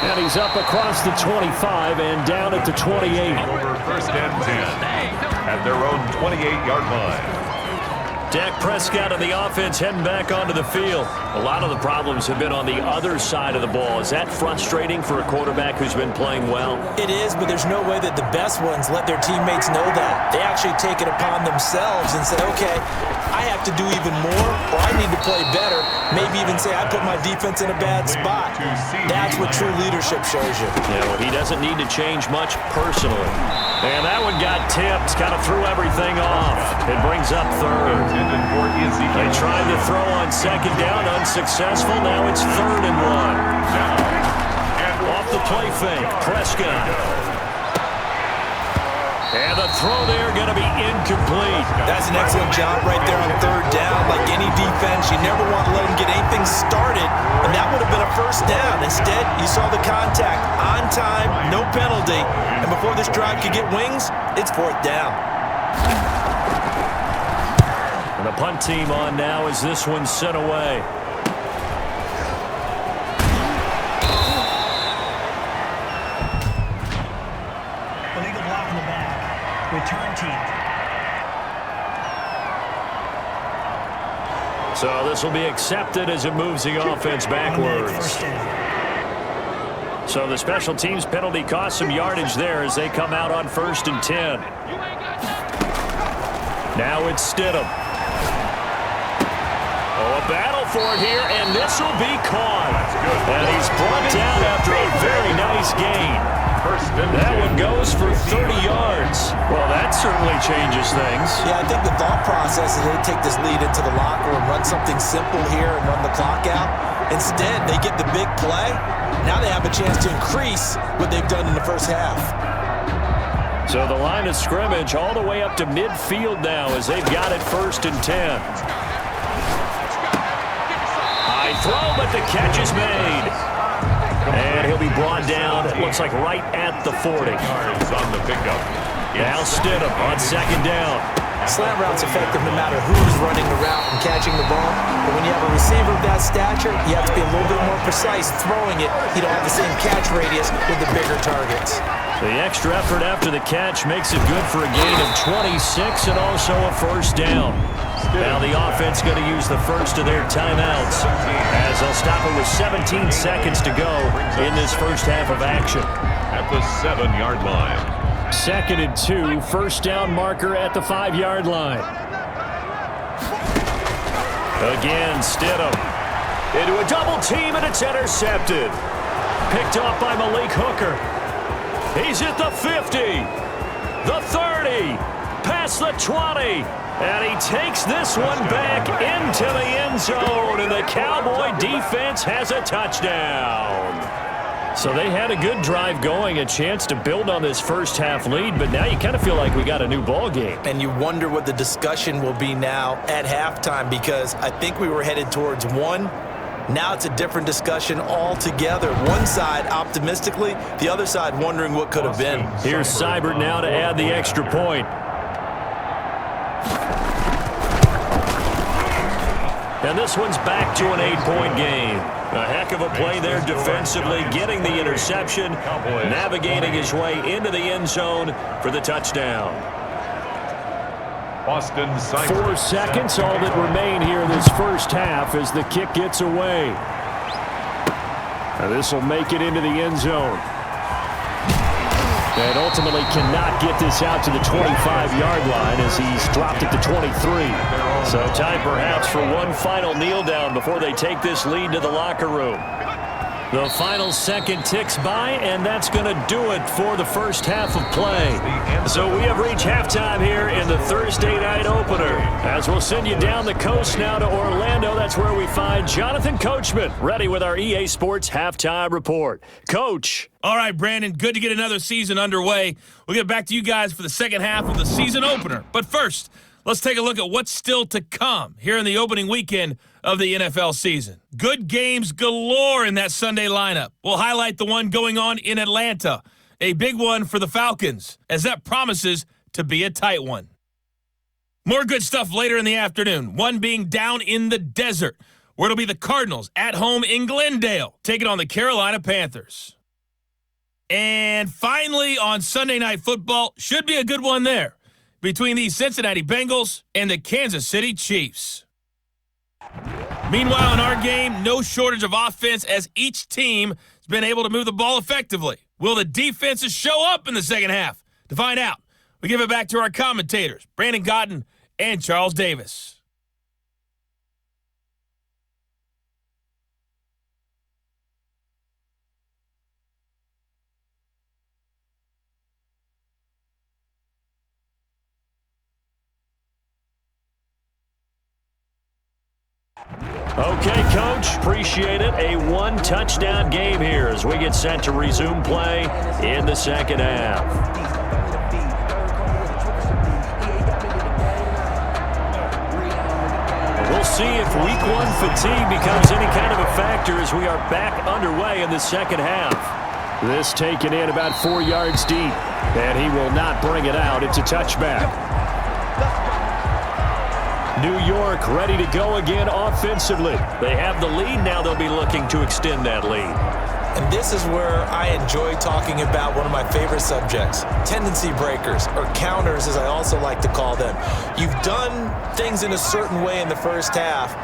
[SPEAKER 1] And he's up across the 25 and down at the 28.
[SPEAKER 3] Over 1st and 10 at their own 28-yard line.
[SPEAKER 1] Dak Prescott and the offense heading back onto the field. A lot of the problems have been on the other side of the ball. Is that frustrating for a quarterback who's been playing well?
[SPEAKER 2] It is, but there's no way that the best ones let their teammates know that. They actually take it upon themselves and say, okay, I have to do even more, or I need to play better. Maybe even say I put my defense in a bad spot. That's what true leadership shows you.
[SPEAKER 1] Yeah, well, he doesn't need to change much personally. And that one got tipped, kind of threw everything off. It brings up 3rd. They tried to throw on 2nd down, unsuccessful. Now it's 3rd and 1. Off the play fake, Prescott. And the throw there going to be incomplete.
[SPEAKER 2] That's an excellent job right there on 3rd down. Like any defense, you never want to let them get anything started, and that would have been a 1st down. Instead, you saw the contact on time, no penalty, and before this drive could get wings, it's 4th down.
[SPEAKER 1] And the punt team on now as this one's sent away.
[SPEAKER 6] Illegal block in the back. Return team.
[SPEAKER 1] So this will be accepted as it moves the offense backwards. So the special teams penalty cost some yardage there as they come out on 1st and 10. Now it's Stidham. Oh, a battle for it here, and this will be caught. And he's brought down after a very nice gain. That one goes for 30 yards. Well, that certainly changes things.
[SPEAKER 2] Yeah, I think the thought process is they take this lead into the locker room, run something simple here and run the clock out. Instead, they get the big play. Now they have a chance to increase what they've done in the 1st half.
[SPEAKER 1] So the line of scrimmage all the way up to midfield now as they've got it 1st and 10. High throw, but the catch is made. And he'll be brought down, it looks like right at the 40.
[SPEAKER 3] On the pickup.
[SPEAKER 1] Now Stidham on 2nd down.
[SPEAKER 2] Slant route's effective no matter who's running the route and catching the ball. But when you have a receiver of that stature, you have to be a little bit more precise throwing it. You don't have the same catch radius with the bigger targets.
[SPEAKER 1] The extra effort after the catch makes it good for a gain of 26 and also a 1st down. Now the offense going to use the first of their timeouts as they'll stop it with 17 seconds to go in this 1st half of action.
[SPEAKER 3] At the 7-yard line.
[SPEAKER 1] 2nd and 2, 1st down marker at the 5-yard line. Again, Stidham into a double team, and it's intercepted. Picked off by Malik Hooker. He's at the 50, the 30, past the 20, and he takes this one back into the end zone, and the Cowboy defense has a touchdown. So they had a good drive going, a chance to build on this 1st half lead, but now you kind of feel like we got a new ball game.
[SPEAKER 2] And you wonder what the discussion will be now at halftime, because I think we were headed towards 1. Now it's a different discussion altogether. One side optimistically, the other side wondering what could have been.
[SPEAKER 1] Here's Seibert now to add the extra point. And this one's back to an 8-point game. A heck of a play there defensively, getting the interception, navigating his way into the end zone for the touchdown.
[SPEAKER 3] Boston
[SPEAKER 1] 4 seconds, all that remain here this first half as the kick gets away. This will make it into the end zone. And ultimately cannot get this out to the 25-yard line as he's dropped it to 23. So time perhaps for one final kneel down before they take this lead to the locker room. The final second ticks by, and that's going to do it for the first half of play. So we have reached halftime here in the Thursday night opener. As we'll send you down the coast now to Orlando, that's where we find Jonathan Coachman, ready with our EA Sports Halftime Report. Coach.
[SPEAKER 7] All right, Brandon, good to get another season underway. We'll get back to you guys for the second half of the season opener. But first, let's take a look at what's still to come here in the opening weekend of the NFL season. Good games galore in that Sunday lineup. We'll highlight the one going on in Atlanta, a big one for the Falcons, as that promises to be a tight one. More good stuff later in the afternoon, one being down in the desert, where it'll be the Cardinals at home in Glendale, taking on the Carolina Panthers. And finally, on Sunday Night Football, should be a good one there, between the Cincinnati Bengals and the Kansas City Chiefs. Meanwhile, in our game, no shortage of offense as each team has been able to move the ball effectively. Will the defenses show up in the second half? To find out, we give it back to our commentators, Brandon Gaudin and Charles Davis.
[SPEAKER 1] Okay, Coach, appreciate it. A one-touchdown game here as we get set to resume play in the second half. We'll see if week one fatigue becomes any kind of a factor as we are back underway in the second half. This taken in about 4 yards deep, and he will not bring it out. It's a touchback. New York ready to go again offensively. They have the lead. Now they'll be looking to extend that lead.
[SPEAKER 2] And this is where I enjoy talking about one of my favorite subjects, tendency breakers, or counters as I also like to call them. You've done things in a certain way in the first half,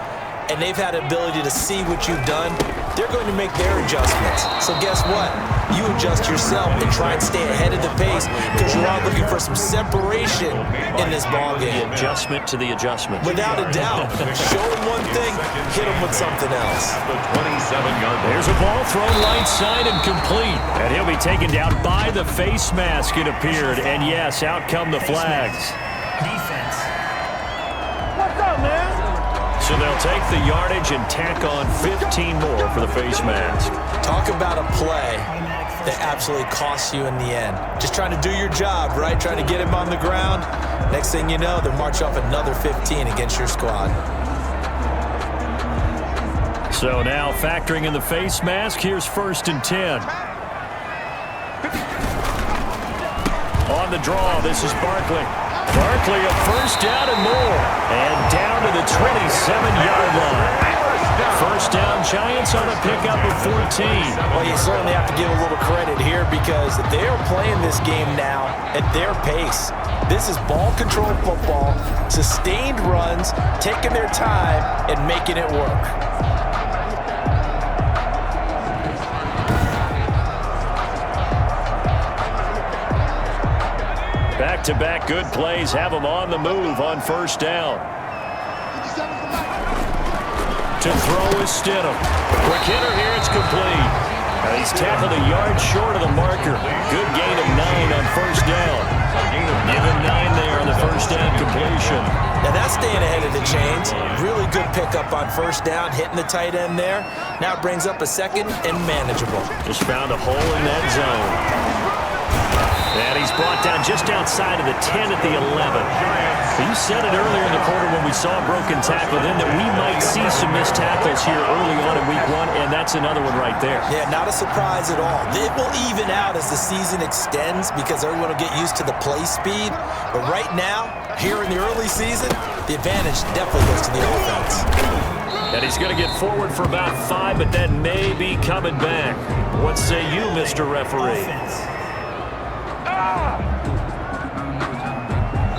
[SPEAKER 2] and they've had the ability to see what you've done. They're going to make their adjustments. So guess what? You adjust yourself and try and stay ahead of the pace because you are looking for some separation in this ballgame.
[SPEAKER 1] The adjustment to the adjustment.
[SPEAKER 2] Without a doubt. Show them one thing, hit them with something else.
[SPEAKER 3] The 27-yard line.
[SPEAKER 1] There's a ball thrown right side and complete. And he'll be taken down by the face mask, it appeared. And yes, out come the flags.
[SPEAKER 6] Defense.
[SPEAKER 4] What's up, man?
[SPEAKER 1] So they'll take the yardage and tack on 15 more for the face mask.
[SPEAKER 2] Talk about a play that absolutely costs you in the end. Just trying to do your job, right? Trying to get him on the ground. Next thing you know, they'll march off another 15 against your squad.
[SPEAKER 1] So now factoring in the face mask, here's 1st and 10. On the draw, this is Barkley. Barkley a first down and more. And down to the 27-yard line. First down, Giants on a pickup of 14.
[SPEAKER 2] Well, you certainly have to give a little credit here because they're playing this game now at their pace. This is ball control football, sustained runs, taking their time and making it work.
[SPEAKER 1] Back-to-back good plays have them on the move on first down. To throw is Stidham. Quick hitter here, it's complete. He's tackled a yard short of the marker. Good gain of 9 on first down. Give him 9 there on the first down completion.
[SPEAKER 2] Now that's staying ahead of the chains. Really good pickup on first down, hitting the tight end there. Now it brings up a second and manageable.
[SPEAKER 1] Just found a hole in that zone. And he's brought down just outside of the 10 at the 11. You said it earlier in the quarter when we saw a broken tackle then that we might see some missed tackles here early on in week one, and that's another one right there.
[SPEAKER 2] Yeah, not a surprise at all. It will even out as the season extends because everyone will get used to the play speed. But right now, here in the early season, the advantage definitely goes to the offense.
[SPEAKER 1] And he's going to get forward for about 5, but then may be coming back. What say you, Mr. Referee?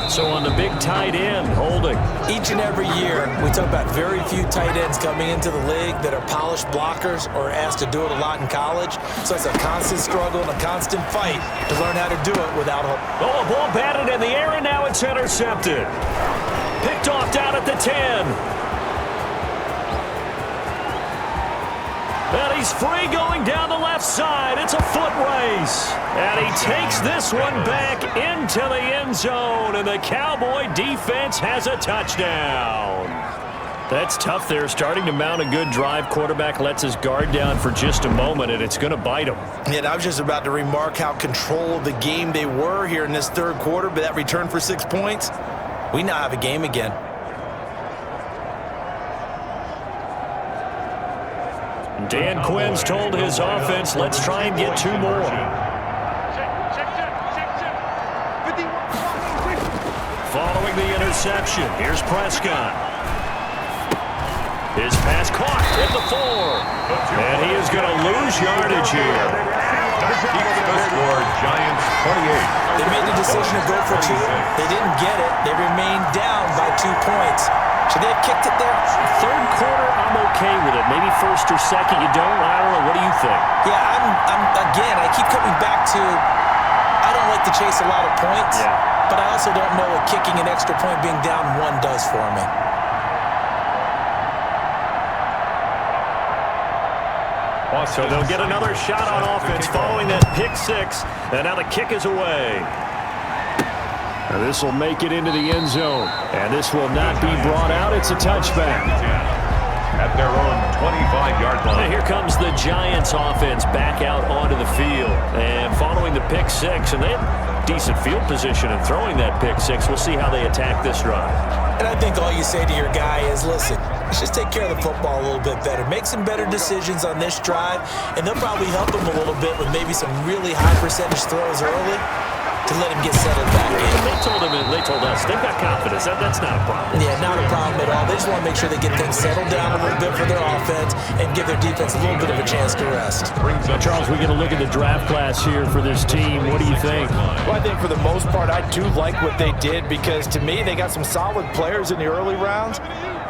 [SPEAKER 1] So on the big tight end, holding.
[SPEAKER 2] Each and every year, we talk about very few tight ends coming into the league that are polished blockers or asked to do it a lot in college. So it's a constant struggle and a constant fight to learn how to do it without hope.
[SPEAKER 1] Oh, a ball batted in the air, and now it's intercepted. Picked off down at the 10. And he's free going down the left side. It's a foot race. And he takes this one back into the end zone. And the Cowboy defense has a touchdown. That's tough there. Starting to mount a good drive. Quarterback lets his guard down for just a moment, and it's going to bite him.
[SPEAKER 2] And I was just about to remark how controlled the game they were here in this third quarter, but that return for 6 points, we now have a game again.
[SPEAKER 1] Dan Quinn's told his offense, let's try and get 2 more. Following the interception, here's Prescott. His pass caught at the 4. And he is going to lose yardage here.
[SPEAKER 3] That keeps the score, Giants 28.
[SPEAKER 2] They made the decision to go for 2. They didn't get it. They remained down by 2 points. Should they have kicked it there?
[SPEAKER 1] Third quarter, I'm okay with it. Maybe first or second, you don't. I don't know. What do you think?
[SPEAKER 2] Yeah, again, I keep coming back to I don't like to chase a lot of points, but I also don't know what kicking an extra point being down 1 does for me.
[SPEAKER 1] So they'll get another shot on offense following that pick 6, and now the kick is away. And this will make it into the end zone, and this will not be brought out. It's a touchback.
[SPEAKER 3] At their own 25-yard line.
[SPEAKER 1] And here comes the Giants offense back out onto the field. And following the pick 6, and they have decent field position in throwing that pick 6. We'll see how they attack this drive.
[SPEAKER 2] And I think all you say to your guy is, listen, let's just take care of the football a little bit better. Make some better decisions on this drive, and they'll probably help him a little bit with maybe some really high percentage throws early to let him get settled back in.
[SPEAKER 1] They told us they've got confidence. That's not a problem.
[SPEAKER 2] Yeah, not a problem at all. They just want to make sure they get things settled down a little bit for their offense and give their defense a little bit of a chance to rest.
[SPEAKER 1] Now, Charles, we get a look at the draft class here for this team. What do you think?
[SPEAKER 8] Well, I think for the most part, I do like what they did because, to me, they got some solid players in the early rounds.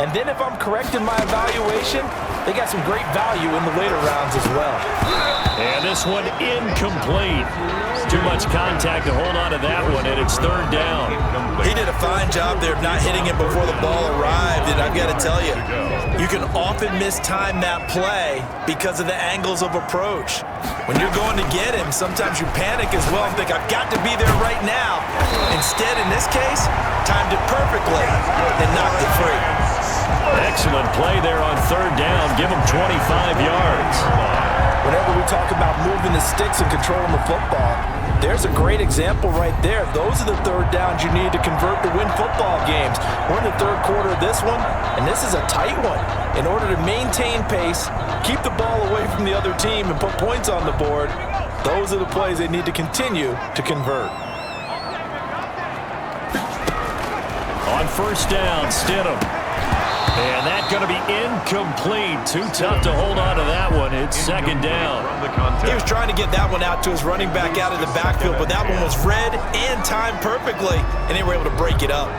[SPEAKER 8] And then if I'm correct in my evaluation, they got some great value in the later rounds as well.
[SPEAKER 1] And this one incomplete. Too much contact to hold on to that one, and it's 3rd down.
[SPEAKER 2] He did a fine job there of not hitting it before the ball arrived, and I've got to tell you, you can often mistime that play because of the angles of approach. When you're going to get him, sometimes you panic as well and think, I've got to be there right now. Instead, in this case, timed it perfectly and knocked it free.
[SPEAKER 1] Excellent play there on 3rd down. Give him 25 yards.
[SPEAKER 8] Whenever we talk about moving the sticks and controlling the football, there's a great example right there. Those are the 3rd downs you need to convert to win football games. We're in the 3rd quarter of this one, and this is a tight one. In order to maintain pace, keep the ball away from the other team, and put points on the board, those are the plays they need to continue to convert.
[SPEAKER 1] On 1st down, Stidham. And that's going to be incomplete. Too tough to hold on to that one. It's 2nd down.
[SPEAKER 2] He was trying to get that one out to his running back out of the backfield, but that one was read and timed perfectly, and they were able to break it up.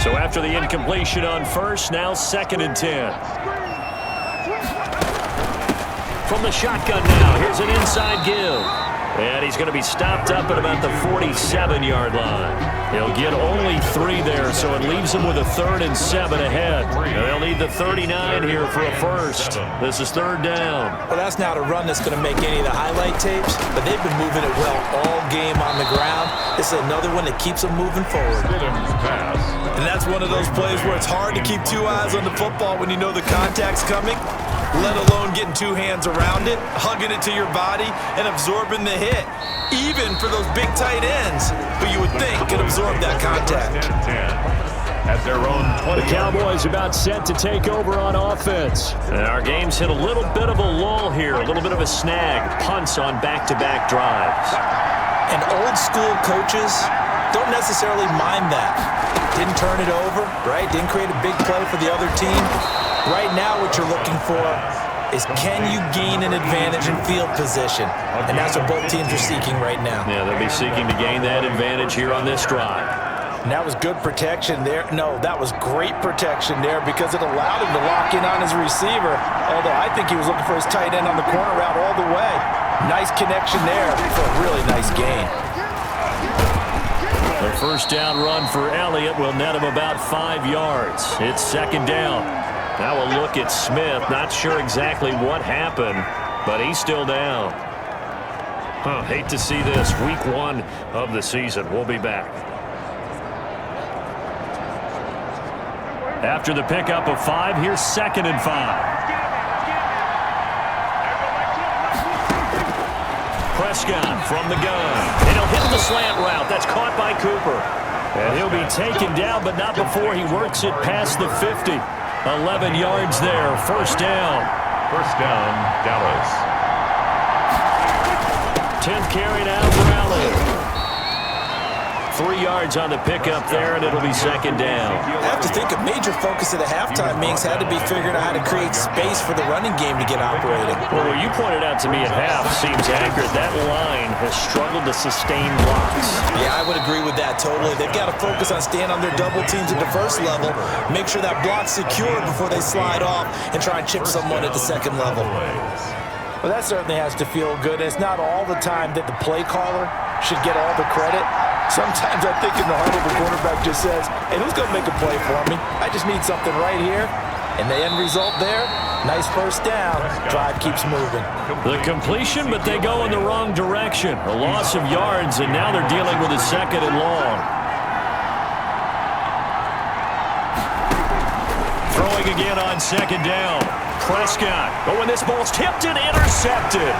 [SPEAKER 1] So after the incompletion on 1st, now 2nd and 10. From the shotgun now, here's an inside give. And he's going to be stopped up at about the 47-yard line. He'll get only 3 there, so it leaves him with a 3rd and 7 ahead. They'll need the 39 here for a first. This is 3rd down.
[SPEAKER 2] Well, that's not a run that's going to make any of the highlight tapes, but they've been moving it well all game on the ground. This is another one that keeps them moving forward. And that's one of those plays where it's hard to keep 2 eyes on the football when you know the contact's coming, let alone getting 2 hands around it, hugging it to your body, and absorbing the hit. Even for those big tight ends, who you would think could absorb that contact.
[SPEAKER 3] At their own 20.
[SPEAKER 1] The Cowboys about set to take over on offense. And our game's hit a little bit of a lull here, a little bit of a snag. Punts on back-to-back drives.
[SPEAKER 2] And old school coaches don't necessarily mind that. Didn't turn it over, right? Didn't create a big play for the other team. Right now what you're looking for is can you gain an advantage in field position? And that's what both teams are seeking right now.
[SPEAKER 1] Yeah, they'll be seeking to gain that advantage here on this drive.
[SPEAKER 8] And that was good protection there. No, that was great protection there because it allowed him to lock in on his receiver. Although I think he was looking for his tight end on the corner route all the way. Nice connection there for a really nice gain.
[SPEAKER 1] The first down run for Elliott will net him about 5 yards. It's second down. Now a look at Smith. Not sure exactly what happened, but he's still down. Hate to see this. Week 1 of the season. We'll be back. After the pickup of 5, here's 2nd and 5. Prescott from the gun. And he'll hit the slant route. That's caught by Cooper. And he'll be taken down, but not before he works it past the 50. 11 yards there. First down.
[SPEAKER 3] First down, Dallas.
[SPEAKER 1] 10th carry now for Elliott. 3 yards on the pickup there, and it'll be second down.
[SPEAKER 2] I have to think a major focus of the halftime meetings had to be figuring out how to create space for the running game to get operating.
[SPEAKER 1] Well, what you pointed out to me at half seems accurate. That line has struggled to sustain blocks.
[SPEAKER 2] Yeah, I would agree with that totally. They've got to focus on staying on their double teams at the first level, make sure that block's secure before they slide off and try and chip someone at the second level.
[SPEAKER 8] Well, that certainly has to feel good. It's not all the time that the play caller should get all the credit. Sometimes I think in the huddle the quarterback just says, hey, who's going to make a play for me? I just need something right here. And the end result there, nice first down. Drive keeps moving.
[SPEAKER 1] The completion, but they go in the wrong direction. A loss of yards, and now they're dealing with a 2nd and long. Throwing again on 2nd down. Prescott. Oh, and this ball's tipped and intercepted.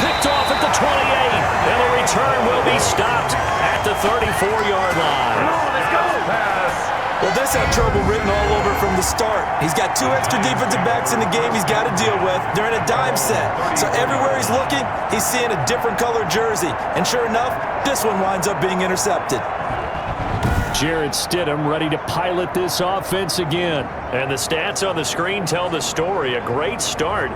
[SPEAKER 1] Picked off at the 28, and the return will be stopped at the 34-yard line.
[SPEAKER 2] Well, this had trouble written all over from the start. He's got 2 extra defensive backs in the game he's got to deal with. They're in a dime set. So everywhere he's looking, he's seeing a different color jersey. And sure enough, this one winds up being intercepted.
[SPEAKER 1] Jarrett Stidham ready to pilot this offense again. And the stats on the screen tell the story. A great start.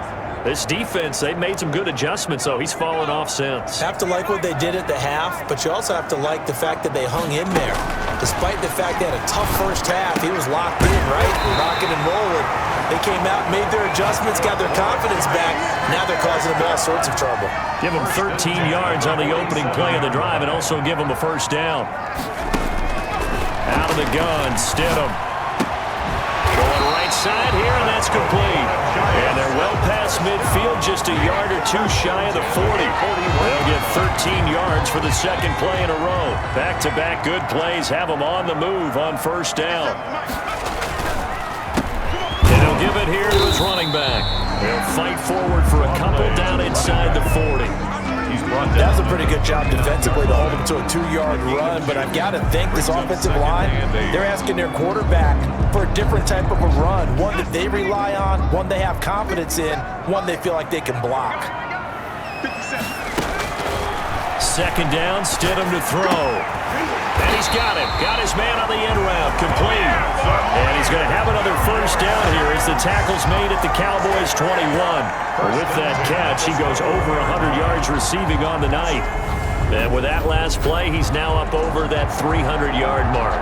[SPEAKER 1] This defense, they've made some good adjustments, though. He's fallen off since.
[SPEAKER 2] Have to like what they did at the half, but you also have to like the fact that they hung in there. Despite the fact they had a tough first half, he was locked in, right? Rocking and rolling. They came out, made their adjustments, got their confidence back. Now they're causing them all sorts of trouble.
[SPEAKER 1] Give them 13 yards on the opening play of the drive and also give them a first down. Out of the gun, Stidham. Going right side here, and that's complete. And they're well past midfield, just a yard or 2 shy of the 40. They'll get 13 yards for the 2nd play in a row. Back-to-back good plays have them on the move on first down. And he'll give it here to his running back. They'll fight forward for a couple down inside the 40.
[SPEAKER 8] That was a pretty good job defensively to hold him to a 2-yard run, but I've got to think this offensive line, they're asking their quarterback for a different type of a run, one that they rely on, one they have confidence in, one they feel like they can block.
[SPEAKER 1] 2nd down, Stidham to throw. And he's got it. Got his man on the end route, complete. And he's going to have another first down here as the tackle's made at the Cowboys' 21. With that catch, he goes over 100 yards receiving on the night. And with that last play, he's now up over that 300-yard mark.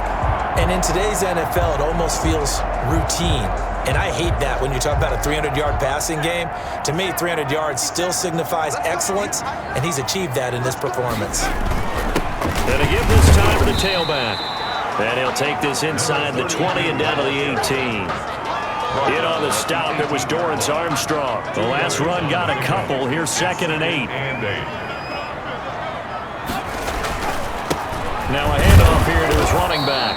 [SPEAKER 2] And in today's NFL, it almost feels routine. And I hate that when you talk about a 300-yard passing game. To me, 300 yards still signifies excellence, and he's achieved that in this performance.
[SPEAKER 1] And again this time to the tailback. And he'll take this inside the 20 and down to the 18. In on the stop, it was Dorrance Armstrong. The last run got a couple. Here's 2nd and 8. Now a handoff here to his running back.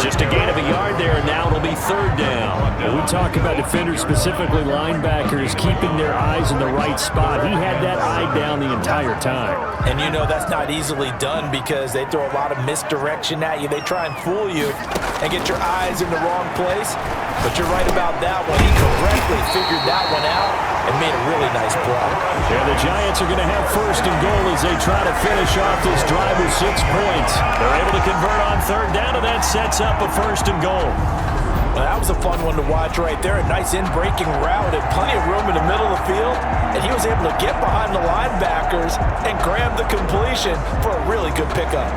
[SPEAKER 1] Just a gain of a yard there, and now it'll be 3rd down.
[SPEAKER 9] When we talk about defenders, specifically linebackers, keeping their eyes in the right spot. He had that eye down the entire time.
[SPEAKER 8] And you know that's not easily done because they throw a lot of misdirection at you. They try and fool you and get your eyes in the wrong place. But you're right about that one. He correctly figured that one out and made a really nice play.
[SPEAKER 1] Yeah, the Giants are going to have 1st and goal as they try to finish off this drive with 6 points. They're able to convert on 3rd down, and that sets up a 1st and goal.
[SPEAKER 8] Well, that was a fun one to watch right there. A nice in-breaking route and plenty of room in the middle of the field. And he was able to get behind the linebackers and grab the completion for a really good pickup.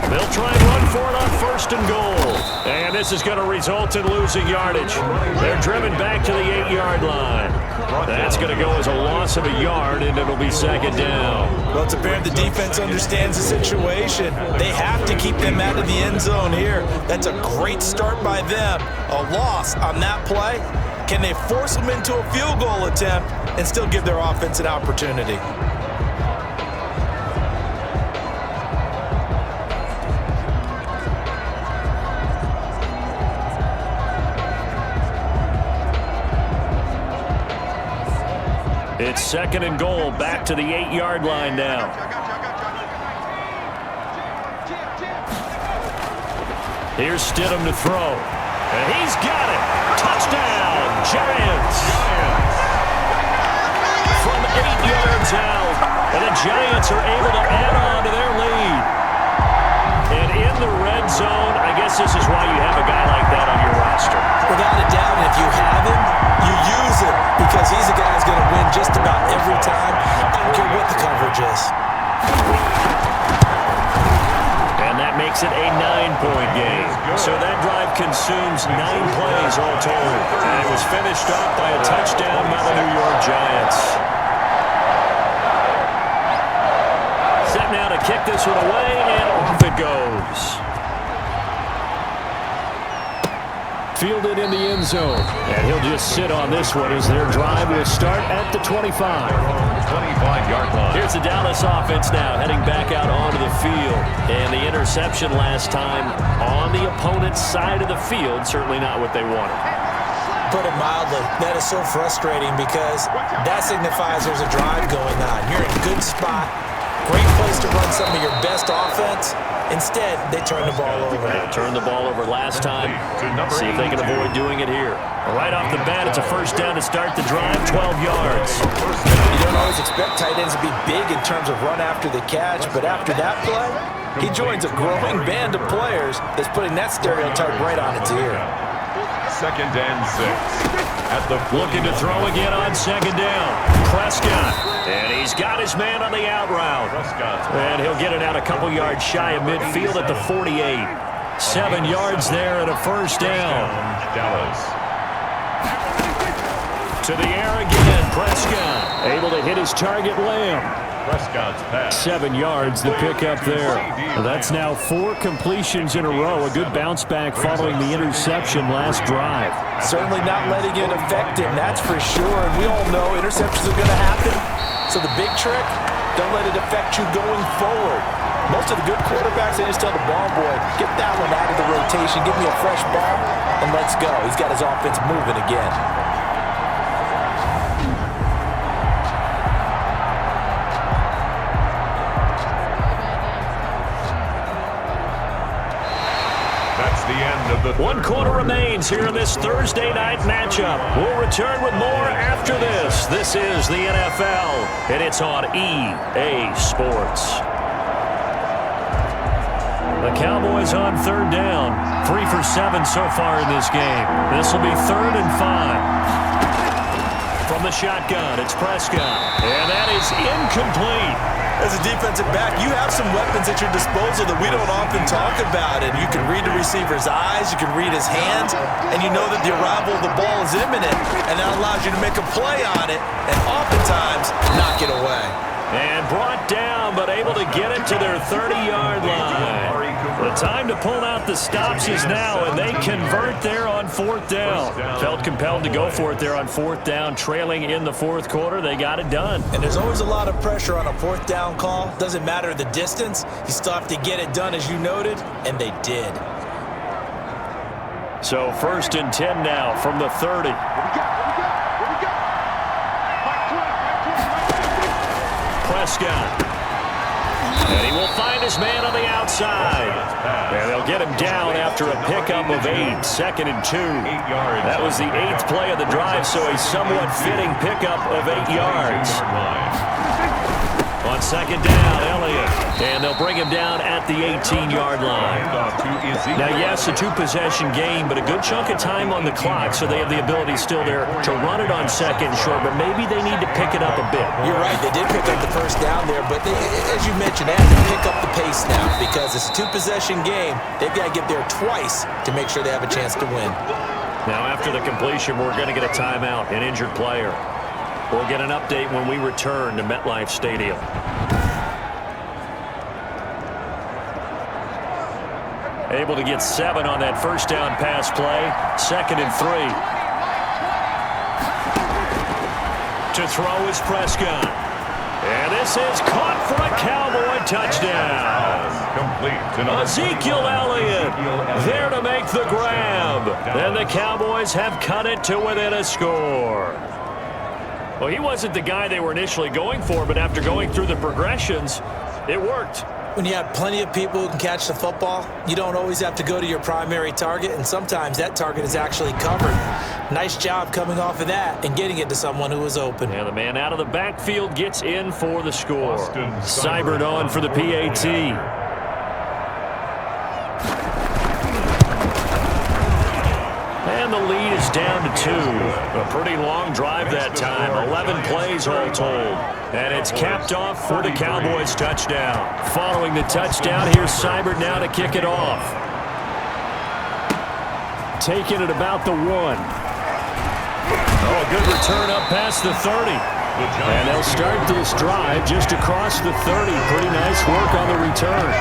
[SPEAKER 1] They'll try and run for it on 1st and goal. And this is going to result in losing yardage. They're driven back to the 8-yard line. That's going to go as a loss of a yard, and it'll be 2nd down.
[SPEAKER 2] Well, it's apparent the defense understands the situation. They have to keep them out of the end zone here. That's a great start by them. A loss on that play. Can they force them into a field goal attempt and still give their offense an opportunity?
[SPEAKER 1] It's 2nd and goal, back to the 8-yard line now. Here's Stidham to throw. And he's got it. Touchdown, Giants. From 8 yards out. And the Giants are able to add on to their lead. And in the red zone, I guess this is why you have a guy like that on your roster.
[SPEAKER 2] Without a doubt, and if you have him, you use him because he's a guy who's going to win just about every time. I don't care what the coverage is.
[SPEAKER 1] And that makes it a 9-point game. So that drive consumes 9 plays all told. And it was finished off by a touchdown by the New York Giants. Set now to kick this one away, and off it goes. Fielded in the end zone. And he'll just sit on this one as their drive will start at the 25.
[SPEAKER 3] 25-yard line.
[SPEAKER 1] Here's the Dallas offense now heading back out onto the field. And the interception last time on the opponent's side of the field, certainly not what they wanted.
[SPEAKER 2] Put it mildly, that is so frustrating because that signifies there's a drive going on. You're in a good spot. Great place to run some of your best offense. Instead, they turn the ball over.
[SPEAKER 1] They turned the ball over last time. See if they can avoid doing it here. Right off the bat, it's a 1st down to start the drive, 12 yards.
[SPEAKER 8] You don't always expect tight ends to be big in terms of run after the catch, but after that play, he joins a growing band of players that's putting that stereotype right on its ear.
[SPEAKER 3] 2nd and 6. At the
[SPEAKER 1] looking to throw again on 2nd down. Prescott. And he's got his man on the out route. And he'll get it out a couple yards shy of midfield at the 48. 7 yards there and a 1st down.
[SPEAKER 3] Dallas.
[SPEAKER 1] To the air again. Prescott able to hit his target, Lamb.
[SPEAKER 3] Prescott's pass.
[SPEAKER 1] 7 yards, the pickup there. That's now 4 completions in a row. A good bounce back following the interception last drive.
[SPEAKER 8] Certainly not letting it affect him, that's for sure. And we all know interceptions are going to happen. So the big trick, don't let it affect you going forward. Most of the good quarterbacks, they just tell the ball boy, get that one out of the rotation, give me a fresh ball, and let's go. He's got his offense moving again.
[SPEAKER 1] One quarter remains here in this Thursday night matchup. We'll return with more after this. This is the NFL, and it's on EA Sports. The Cowboys on 3rd down. 3 for 7 so far in this game. This will be 3rd and 5. From the shotgun, it's Prescott. And that is incomplete.
[SPEAKER 2] As a defensive back, you have some weapons at your disposal that we don't often talk about. And you can read the receiver's eyes, you can read his hands, and you know that the arrival of the ball is imminent. And that allows you to make a play on it and oftentimes knock it away.
[SPEAKER 1] And brought down, but able to get it to their 30-yard line. The time to pull out the stops is now, and they convert there on 4th down. Felt compelled to go for it there on 4th down, trailing in the 4th quarter. They got it done.
[SPEAKER 2] And there's always a lot of pressure on a 4th down call. Doesn't matter the distance. You still have to get it done, as you noted, and they did.
[SPEAKER 1] So 1st and 10 now from the 30. Prescott. And he will find his man on the outside. And they'll get him down after a pickup of 8. 2nd and 2. That was the 8th play of the drive, so a somewhat fitting pickup of 8 yards. On second down, Elliott. And they'll bring him down at the 18-yard line. Now, yes, a two-possession game, but a good chunk of time on the clock, so they have the ability still there to run it on second and short, but maybe they need to pick it up a bit.
[SPEAKER 2] You're right. They did pick up the first down there, but they, as you mentioned, they have to pick up the pace now because it's a two-possession game. They've got to get there twice to make sure they have a chance to win.
[SPEAKER 1] Now, after the completion, we're going to get a timeout, an injured player. We'll get an update when we return to MetLife Stadium. Able to get 7 on that first down pass play. 2nd and 3. To throw is Prescott. And this is caught for a Cowboy touchdown.
[SPEAKER 3] Complete.
[SPEAKER 1] Ezekiel Elliott there to make the grab. And the Cowboys have cut it to within a score. Well, he wasn't the guy they were initially going for, but after going through the progressions, it worked.
[SPEAKER 2] When you have plenty of people who can catch the football, you don't always have to go to your primary target, and sometimes that target is actually covered. Nice job coming off of that and getting it to someone who was open.
[SPEAKER 1] And the man out of the backfield gets in for the score. Seibert on for the PAT. And the lead is down to 2. A pretty long drive that time. 11 plays all told. And it's capped off for the Cowboys touchdown. Following the touchdown, here's Seibert now to kick it off. Taking it about the 1. Oh, a good return up past the 30. And they'll start this drive just across the 30. Pretty nice work on the return.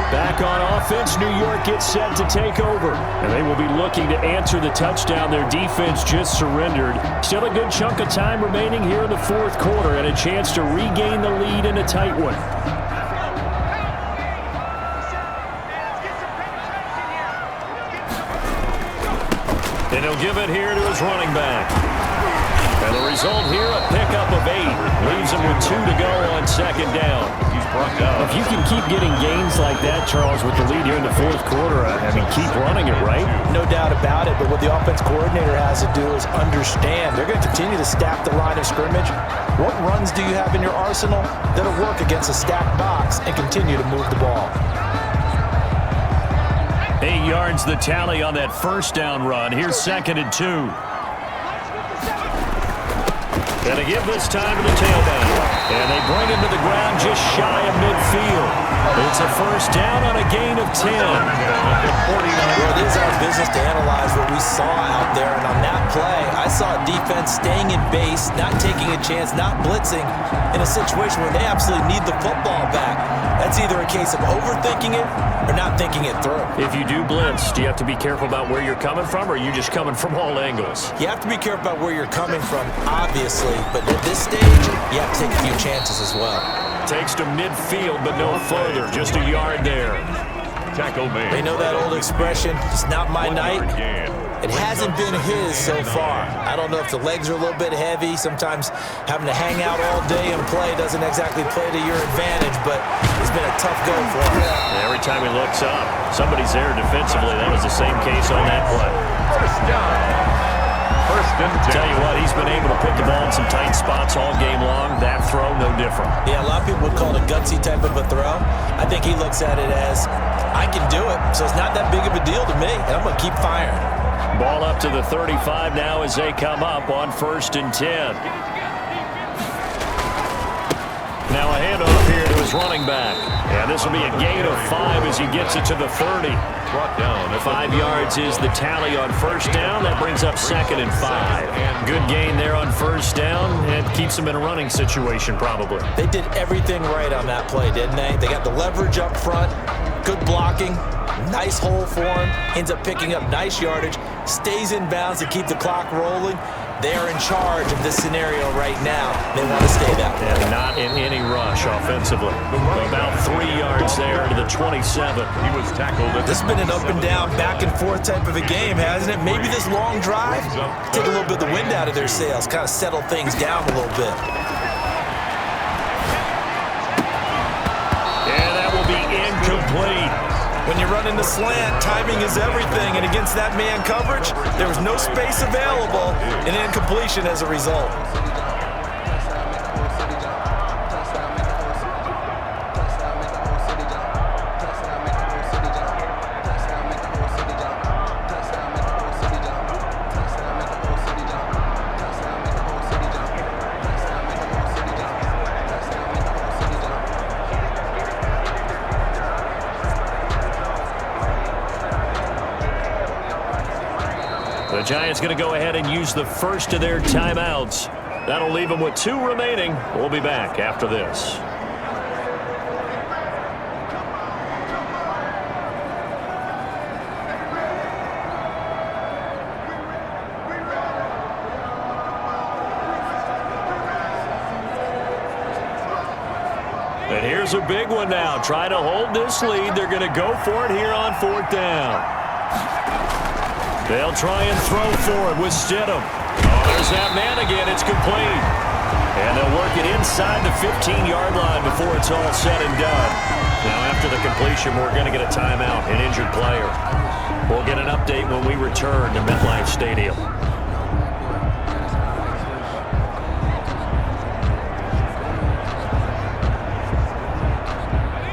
[SPEAKER 1] Back on offense, New York gets set to take over. And they will be looking to answer the touchdown. Their defense just surrendered. Still a good chunk of time remaining here in the fourth quarter and a chance to regain the lead in a tight one. And he'll give it here to his running back. And the result here, a pickup of 8. Leaves him with 2 to go on second down. If you can keep getting gains like that, Charles, with the lead here in the fourth quarter, I mean, keep running it, right?
[SPEAKER 2] No doubt about it, but what the offense coordinator has to do is understand. They're going to continue to stack the line of scrimmage. What runs do you have in your arsenal that'll work against a stacked box and continue to move the ball?
[SPEAKER 1] 8 yards the tally on that first down run. Here's 2nd and 2. And they give this time to the tailback. And they bring him to the ground just shy of midfield. It's a first down on a gain of 10.
[SPEAKER 2] Well, it is our business to analyze what we saw out there. And on that play, I saw a defense staying in base, not taking a chance, not blitzing in a situation where they absolutely need the football back. That's either a case of overthinking it or not thinking it through.
[SPEAKER 1] If you do blitz, do you have to be careful about where you're coming from, or are you just coming from all angles?
[SPEAKER 2] You have to be careful about where you're coming from, obviously. But at this stage, you have to take a few chances as well.
[SPEAKER 1] Takes to midfield, but no further. Just a yard there.
[SPEAKER 3] Tackle made.
[SPEAKER 2] They know that old expression, it's not my night. It hasn't been his so far. I don't know if the legs are a little bit heavy. Sometimes having to hang out all day and play doesn't exactly play to your advantage, but it's been a tough go for him.
[SPEAKER 1] Every time he looks up, somebody's there defensively. That was the same case on that play.
[SPEAKER 3] First down. First and 10.
[SPEAKER 1] Tell you what, he's been able to put the ball in some tight spots all game long. That throw, no different.
[SPEAKER 2] Yeah, a lot of people would call it a gutsy type of a throw. I think he looks at it as, I can do it, so it's not that big of a deal to me, and I'm going to keep firing.
[SPEAKER 1] Ball up to the 35 now as they come up on 1st and 10. Now a handoff here to his running back. And this will be a gain of 5 as he gets it to the 30.
[SPEAKER 3] Brought down.
[SPEAKER 1] 5 yards is the tally on first down. That brings up 2nd and 5. Good gain there on first down and keeps him in a running situation probably.
[SPEAKER 2] They did everything right on that play, didn't they? They got the leverage up front, good blocking, nice hole for him, ends up picking up nice yardage, stays in bounds to keep the clock rolling. They're in charge of this scenario right now. They want to stay that way.
[SPEAKER 1] And not in any rush offensively. About 3 yards there to the 27.
[SPEAKER 3] He was tackled.
[SPEAKER 2] This has been an up and down, back and forth type of a game, hasn't it? Maybe this long drive, take a little bit of the wind out of their sails, kind of settle things down a little bit.
[SPEAKER 1] And that will be incomplete.
[SPEAKER 2] When you're running the slant, timing is everything, and against that man coverage, there was no space available, and incompletion as a result.
[SPEAKER 1] The Giants going to go ahead and use the first of their timeouts. That'll leave them with 2 remaining. We'll be back after this. And here's a big one now. Try to hold this lead. They're going to go for it here on 4th down. They'll try and throw for it with Stidham. Oh, there's that man again. It's complete. And they'll work it inside the 15-yard line before it's all said and done. Now, after the completion, we're going to get a timeout, an injured player. We'll get an update when we return to MetLife Stadium.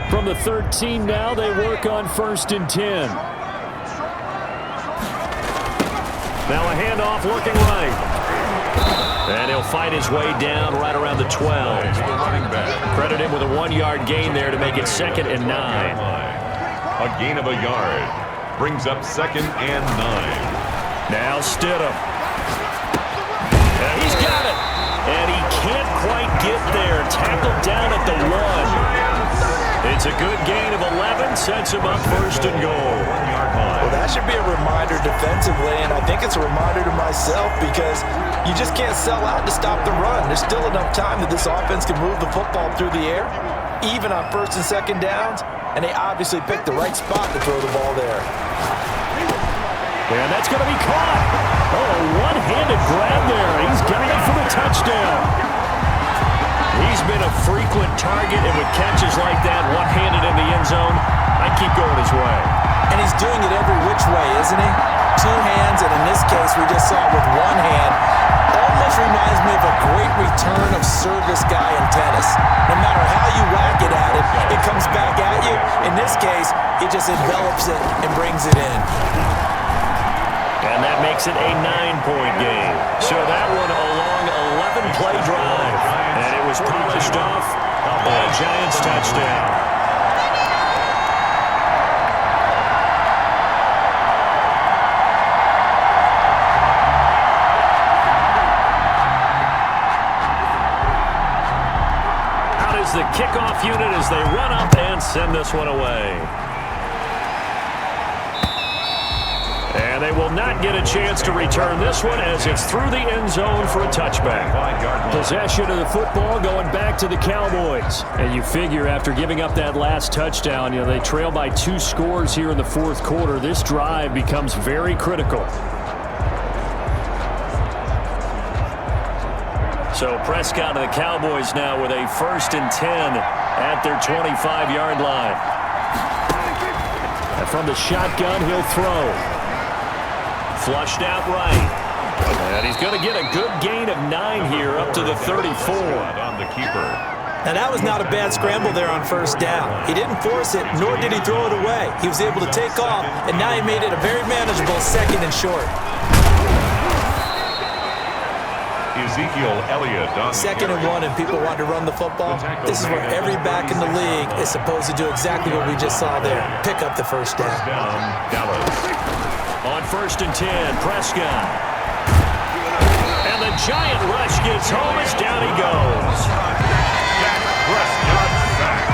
[SPEAKER 9] From the 13 now, they work on 1st and 10.
[SPEAKER 1] Now a handoff looking right. And he'll fight his way down right around the 12. Credit him with a 1-yard gain there to make it 2nd and 9.
[SPEAKER 3] A gain of a yard. Brings up 2nd and 9.
[SPEAKER 1] Now Stidham. And he's got it. And he can't quite get there. Tackled down at the 1. It's a good gain of 11, sets him up 1st and goal.
[SPEAKER 8] Well, that should be a reminder defensively, and I think it's a reminder to myself because you just can't sell out to stop the run. There's still enough time that this offense can move the football through the air, even on 1st and 2nd downs, and they obviously picked the right spot to throw the ball there.
[SPEAKER 1] And that's going to be caught. Oh, a one-handed grab there. He's got it for the touchdown. He's been a frequent target, and with catches like that, one-handed in the end zone, I keep going his way.
[SPEAKER 8] And he's doing it every which way, isn't he? 2 hands, and in this case, we just saw it with 1 hand. Almost reminds me of a great return of service guy in tennis. No matter how you whack it at it, it comes back at you. In this case, he just envelops it and brings it in.
[SPEAKER 1] And that makes it a 9-point game. So that one a long 11-play drive. And it was polished off by a Giants touchdown. Out is the kickoff unit as they run up and send this one away. And they will not get a chance to return this one as it's through the end zone for a touchback.
[SPEAKER 9] Possession of the football going back to the Cowboys. And you figure after giving up that last touchdown, they trail by 2 scores here in the 4th quarter. This drive becomes very critical.
[SPEAKER 1] So Prescott and the Cowboys now with a 1st and 10 at their 25-yard line.
[SPEAKER 9] And from the shotgun, he'll throw.
[SPEAKER 1] Flushed out right. And he's going to get a good gain of 9 here up to the 34.
[SPEAKER 3] On the keeper.
[SPEAKER 2] Now, that was not a bad scramble there on 1st down. He didn't force it, nor did he throw it away. He was able to take off, and now he made it a very manageable 2nd and short.
[SPEAKER 3] Ezekiel Elliott on
[SPEAKER 2] 2nd and 1, and people want to run the football. This is where every back in the league is supposed to do exactly what we just saw there. Pick up the 1st down.
[SPEAKER 3] Dallas.
[SPEAKER 1] On 1st and 10, Prescott. And the giant rush gets home as down he goes.
[SPEAKER 3] Prescott sack.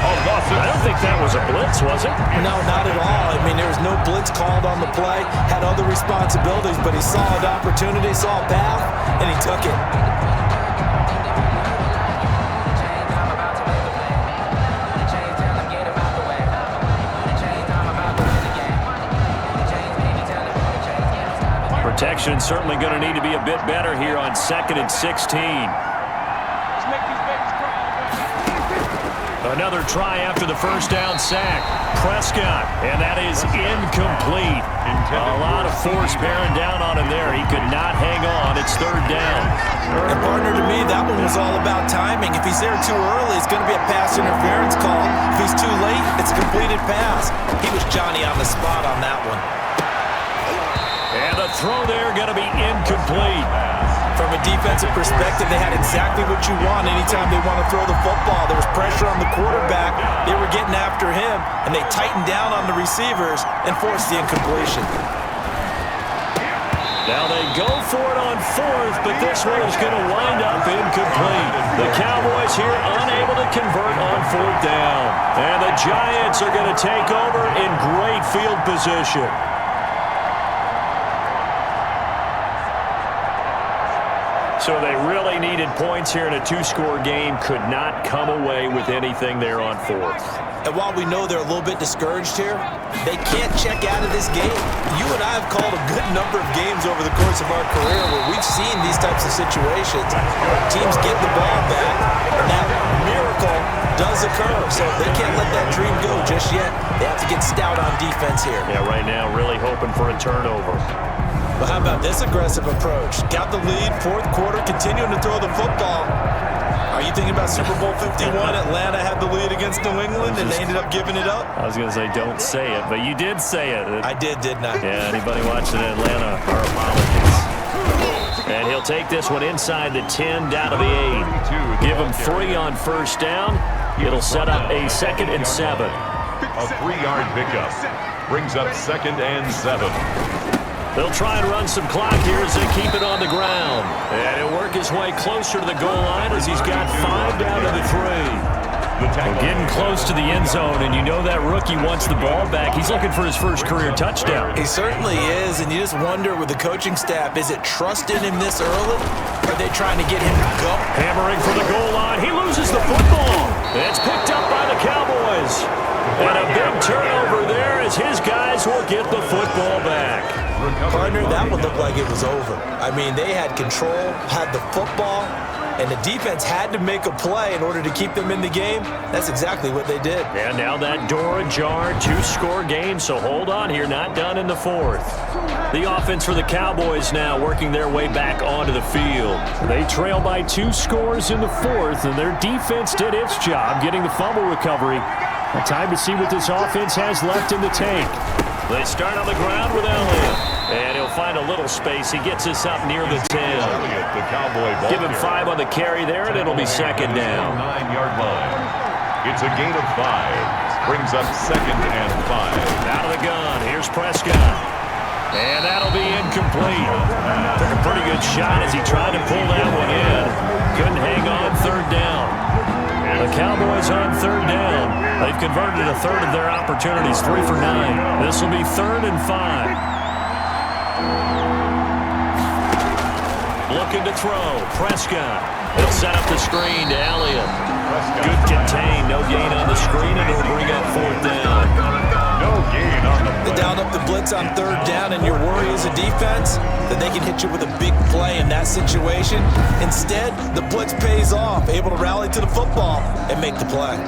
[SPEAKER 1] I don't think that was a blitz, was it?
[SPEAKER 2] No, not at all. I mean, there was no blitz called on the play. Had other responsibilities, but he saw an opportunity, saw a path, and he took it.
[SPEAKER 1] Protection certainly going to need to be a bit better here on 2nd and 16. Another try after the 1st down sack. Prescott, and that is incomplete. A lot of force bearing down on him there. He could not hang on. It's 3rd down.
[SPEAKER 2] And partner, to me, that one was all about timing. If he's there too early, it's going to be a pass interference call. If he's too late, it's a completed pass. He was Johnny on the spot on that one.
[SPEAKER 1] And the throw there going to be incomplete.
[SPEAKER 2] From a defensive perspective, they had exactly what you want anytime they want to throw the football. There was pressure on the quarterback. They were getting after him, and they tightened down on the receivers and forced the incompletion.
[SPEAKER 1] Now they go for it on fourth, but this one is going to wind up incomplete. The Cowboys here unable to convert on fourth down. And the Giants are going to take over in great field position. So they really needed points here in a two-score game. Could not come away with anything there on fourth.
[SPEAKER 2] And while we know they're a little bit discouraged here, they can't check out of this game. You and I have called a good number of games over the course of our career where we've seen these types of situations. Teams get the ball back, and that miracle does occur. So they can't let that dream go just yet. They have to get stout on defense here.
[SPEAKER 1] Yeah, right now really hoping for a turnover.
[SPEAKER 2] But how about this aggressive approach? Got the lead, fourth quarter, continuing to throw the football. Are you thinking about Super Bowl 51? Atlanta had the lead against New England, and they ended up giving it up?
[SPEAKER 1] I was going to say don't say it, but you did say it.
[SPEAKER 2] I did, didn't I?
[SPEAKER 1] Yeah, anybody watching Atlanta, our apologies. And he'll take this one inside the 10, down to the 8. Give him 3 on first down. It'll set up a 2nd and 7.
[SPEAKER 3] A 3-yard pickup brings up 2nd and 7.
[SPEAKER 1] They'll try and run some clock here as they keep it on the ground. And he'll work his way closer to the goal line as he's got 5 down to the 3. We're getting close to the end zone, and you know that rookie wants the ball back. He's looking for his first career touchdown.
[SPEAKER 2] He certainly is, and you just wonder with the coaching staff, is it trust in him this early? Or are they trying to get him to go?
[SPEAKER 1] Hammering for the goal line. He loses the football. It's picked up by the Cowboys. And a big turnover there as his guys will get the football back.
[SPEAKER 2] Partner, that would look like it was over. I mean, they had control, had the football, and the defense had to make a play in order to keep them in the game. That's exactly what they did.
[SPEAKER 1] And now that door ajar, 2-score game, so hold on here, not done in the 4th. The offense for the Cowboys now working their way back onto the field. They trail by 2 scores in the 4th, and their defense did its job getting the fumble recovery. Time to see what this offense has left in the tank. They start on the ground with Elliott. And he'll find a little space. He gets us up near the 10.
[SPEAKER 3] The Cowboy ball
[SPEAKER 1] Give him 5 on the carry there, and it'll be 2nd down.
[SPEAKER 3] 9-yard line. It's a gain of 5. Brings up 2nd and 5.
[SPEAKER 1] Out of the gun. Here's Prescott. And that'll be incomplete. Took a pretty good shot as he tried to pull that one in. Couldn't hang on 3rd down. The Cowboys on 3rd down. They've converted a third of their opportunities, 3 for 9. This will be 3rd and 5. Looking to throw. Prescott. He'll set up the screen to Elliott. Good contain. No gain on the screen, and it'll bring up 4th down.
[SPEAKER 3] No gain on the
[SPEAKER 2] They dialed up the blitz on 3rd down, and your worry as a defense that they can hit you with a big play in that situation. Instead, the blitz pays off, able to rally to the football and make the play.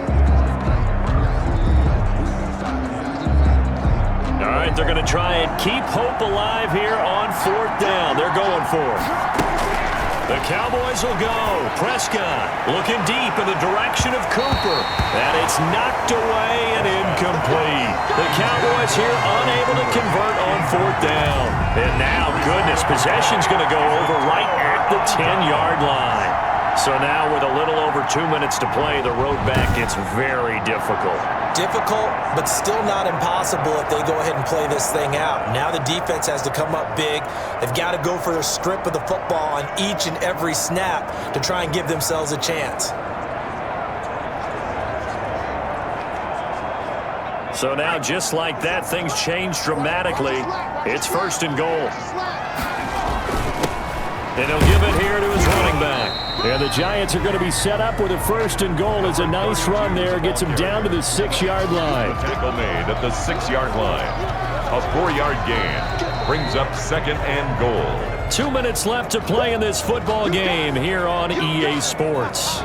[SPEAKER 1] All right, they're going to try and keep hope alive here on 4th down. They're going for it. The Cowboys will go. Prescott looking deep in the direction of Cooper. And it's knocked away and incomplete. The Cowboys here unable to convert on 4th down. And now, goodness, possession's going to go over right at the 10-yard line. So now with a little over 2 minutes to play, the road back gets very difficult.
[SPEAKER 2] Difficult, but still not impossible if they go ahead and play this thing out. Now the defense has to come up big. They've got to go for a strip of the football on each and every snap to try and give themselves a chance.
[SPEAKER 1] So now, just like that, things change dramatically. It's 1st and goal. And he'll give it here to his running back. And the Giants are going to be set up with a 1st and goal. It's a nice run there. Gets him down to the 6-yard line.
[SPEAKER 3] Tackle made at the 6-yard line. A 4-yard gain brings up 2nd and goal.
[SPEAKER 1] 2 minutes left to play in this football game here on EA Sports.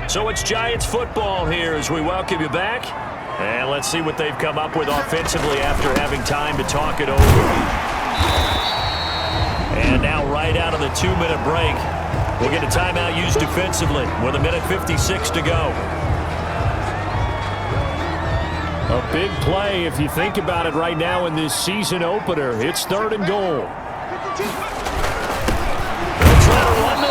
[SPEAKER 1] So it's Giants football here as we welcome you back. And let's see what they've come up with offensively after having time to talk it over. And now right out of the 2-minute break, we'll get a timeout used defensively with 1:56 to go. A big play if you think about it right now in this season opener. It's 3rd and goal.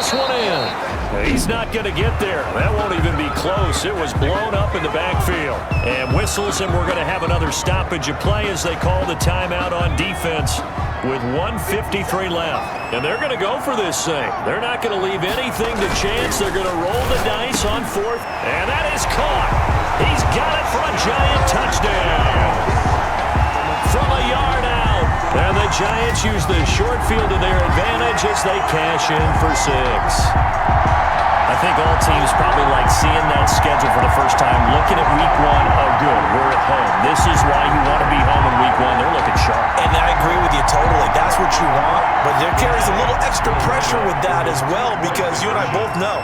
[SPEAKER 1] this one in. He's not going to get there. That won't even be close. It was blown up in the backfield. And whistles, and we're going to have another stoppage of play as they call the timeout on defense with 1:53 left. And they're going to go for this thing. They're not going to leave anything to chance. They're going to roll the dice on fourth, and that is caught. He's got it for a Giant touchdown. From a yard out. And the Giants use the short field to their advantage as they cash in for 6. I think all teams probably like seeing that schedule for the first time, looking at week 1, oh good, we're at home. This is why you want to be home in week 1. They're looking sharp.
[SPEAKER 2] And I agree with you totally. That's what you want. But there carries a little extra pressure with that as well, because you and I both know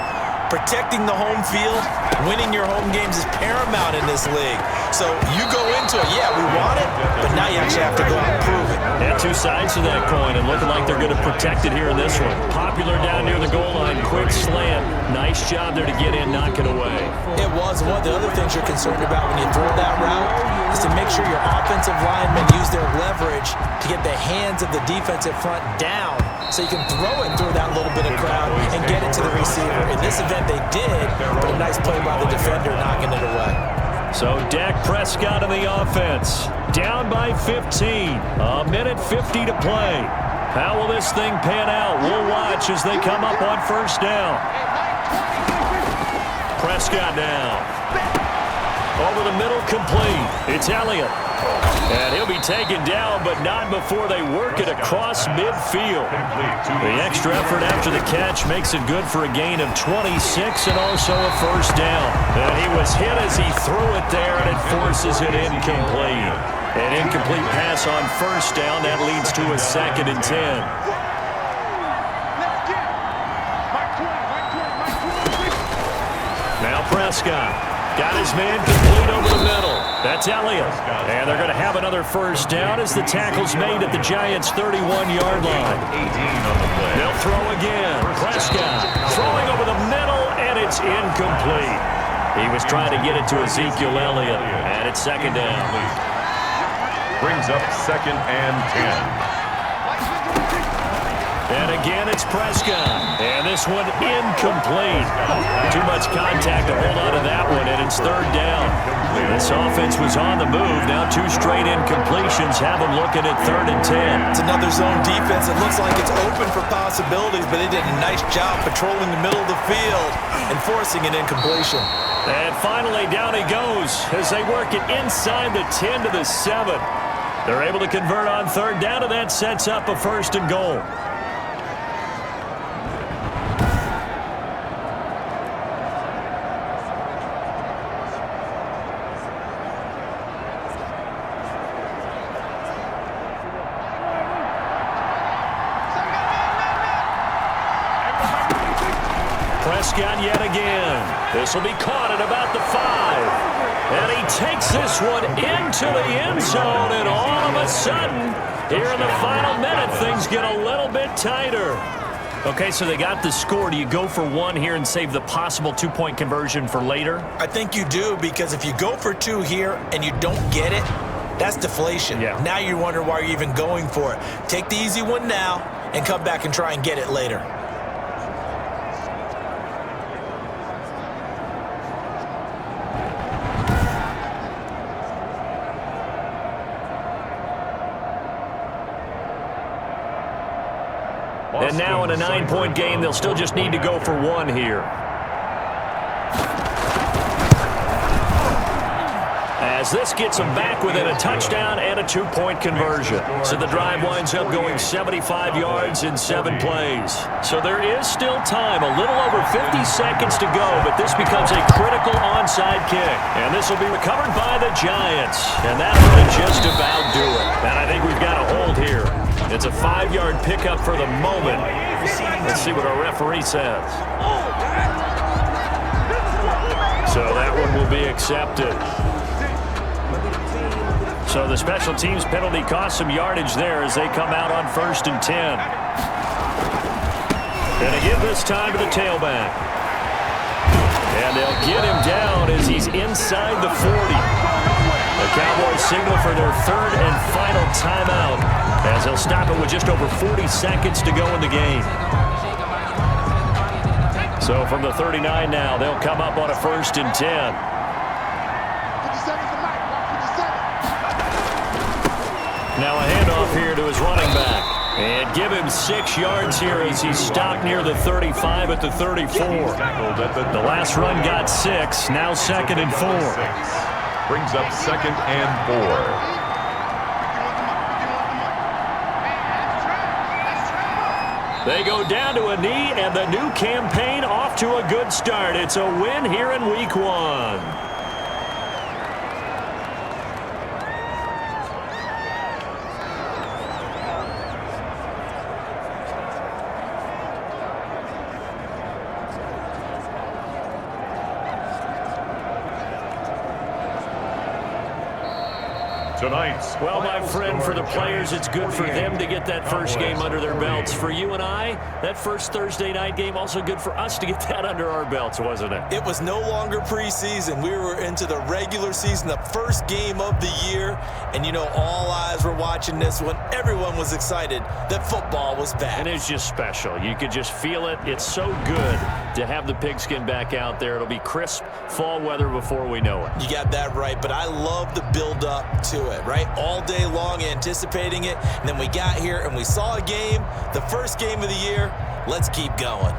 [SPEAKER 2] protecting the home field, winning your home games is paramount in this league. So you go into it, yeah, we want it, but now you actually have to go out and prove it.
[SPEAKER 1] Yeah, two sides to that coin, and looking like they're going to protect it here in this one. Popular down near the goal line, quick slant. Nice job there to get in, knock it away.
[SPEAKER 2] It was. One of the other things you're concerned about when you throw that route is to make sure your offensive linemen use their leverage to get the hands of the defensive front down so you can throw it through that little bit of crowd and get it to the receiver. In this event, they did, but a nice play by the defender knocking it away.
[SPEAKER 1] So Dak Prescott in the offense. Down by 15. A minute 50 to play. How will this thing pan out? We'll watch as they come up on first down. Prescott down. Over the middle, complete. It's Elliott. And he'll be taken down, but not before they work it across midfield. The extra effort after the catch makes it good for a gain of 26 and also a first down. And he was hit as he threw it there, and it forces it incomplete. An incomplete pass on first down. That leads to a 2nd and 10. Now Prescott. Got his man complete over the middle. That's Elliott. And they're going to have another first down as the tackle's made at the Giants' 31-yard line. They'll throw again. Prescott throwing over the middle, and it's incomplete. He was trying to get it to Ezekiel Elliott, and it's 2nd down.
[SPEAKER 3] Brings up 2nd and 10.
[SPEAKER 1] And again, it's Prescott. And this one incomplete. Too much contact to hold on to that one, and it's 3rd down. This offense was on the move. Now 2 straight incompletions have them looking at 3rd and 10.
[SPEAKER 2] It's another zone defense. It looks like it's open for possibilities, but they did a nice job patrolling the middle of the field and forcing an incompletion.
[SPEAKER 1] And finally, down he goes as they work it inside the 10 to the 7. They're able to convert on 3rd down, and that sets up a 1st and goal. Prescott yet again. This will be caught at about the 5. And he takes this one into the end zone, and all of a sudden, here in the final minute, things get a little bit tighter. Okay, so they got the score. Do you go for 1 here and save the possible 2-point conversion for later?
[SPEAKER 2] I think you do, because if you go for 2 here and you don't get it, that's deflation.
[SPEAKER 1] Yeah.
[SPEAKER 2] Now you wonder why you're even going for it. Take the easy one now and come back and try and get it later.
[SPEAKER 1] And now in a 9-point game, they'll still just need to go for 1 here. As this gets them back within a touchdown and a 2-point conversion. So the drive winds up going 75 yards in 7 plays. So there is still time, a little over 50 seconds to go, but this becomes a critical onside kick. And this will be recovered by the Giants. And that will just about do it. And I think we've got a hold here. It's a 5-yard pickup for the moment. Let's see what our referee says. So that one will be accepted. So the special teams penalty cost some yardage there as they come out on 1st and 10. And they give this time to the tailback. And they'll get him down as he's inside the 40. The Cowboys signal for their 3rd and final timeout as they'll stop it with just over 40 seconds to go in the game.
[SPEAKER 9] So from the 39 now, they'll come up on a 1st and 10.
[SPEAKER 4] 57 tonight. 57.
[SPEAKER 9] Now a handoff here to his running back. And give him 6 yards here as he's stopped near the 35 at the 34. The last run got 6, now 2nd and 4.
[SPEAKER 3] Brings up 2nd and 4.
[SPEAKER 9] They go down to a knee, and the new campaign off to a good start. It's a win here in Week 1.
[SPEAKER 3] Tonight's
[SPEAKER 9] Well, my friend, for the players, it's good for them to get that first game under their belts. For you and I, that first Thursday night game, also good for us to get that under our belts, wasn't it?
[SPEAKER 8] It was no longer preseason. We were into the regular season, the first game of the year. And, you know, all eyes were watching this one. Everyone was excited that football was back.
[SPEAKER 9] And it's just special. You could just feel it. It's so good to have the pigskin back out there. It'll be crisp fall weather before we know it.
[SPEAKER 8] You got that right, but I love the build-up to it, right? All day long anticipating it, and then we got here and we saw a game, the first game of the year. Let's keep going.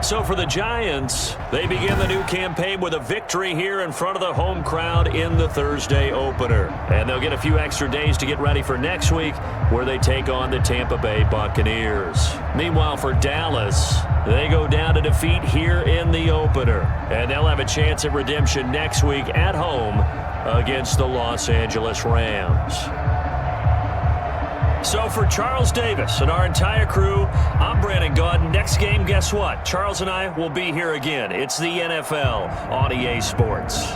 [SPEAKER 9] So for the Giants, they begin the new campaign with a victory here in front of the home crowd in the Thursday opener. And they'll get a few extra days to get ready for next week, where they take on the Tampa Bay Buccaneers. Meanwhile, for Dallas, they go down to defeat here in the opener. And they'll have a chance at redemption next week at home against the Los Angeles Rams. So for Charles Davis and our entire crew, I'm Brandon Gaudin. Next game, guess what? Charles and I will be here again. It's the NFL on EA Sports.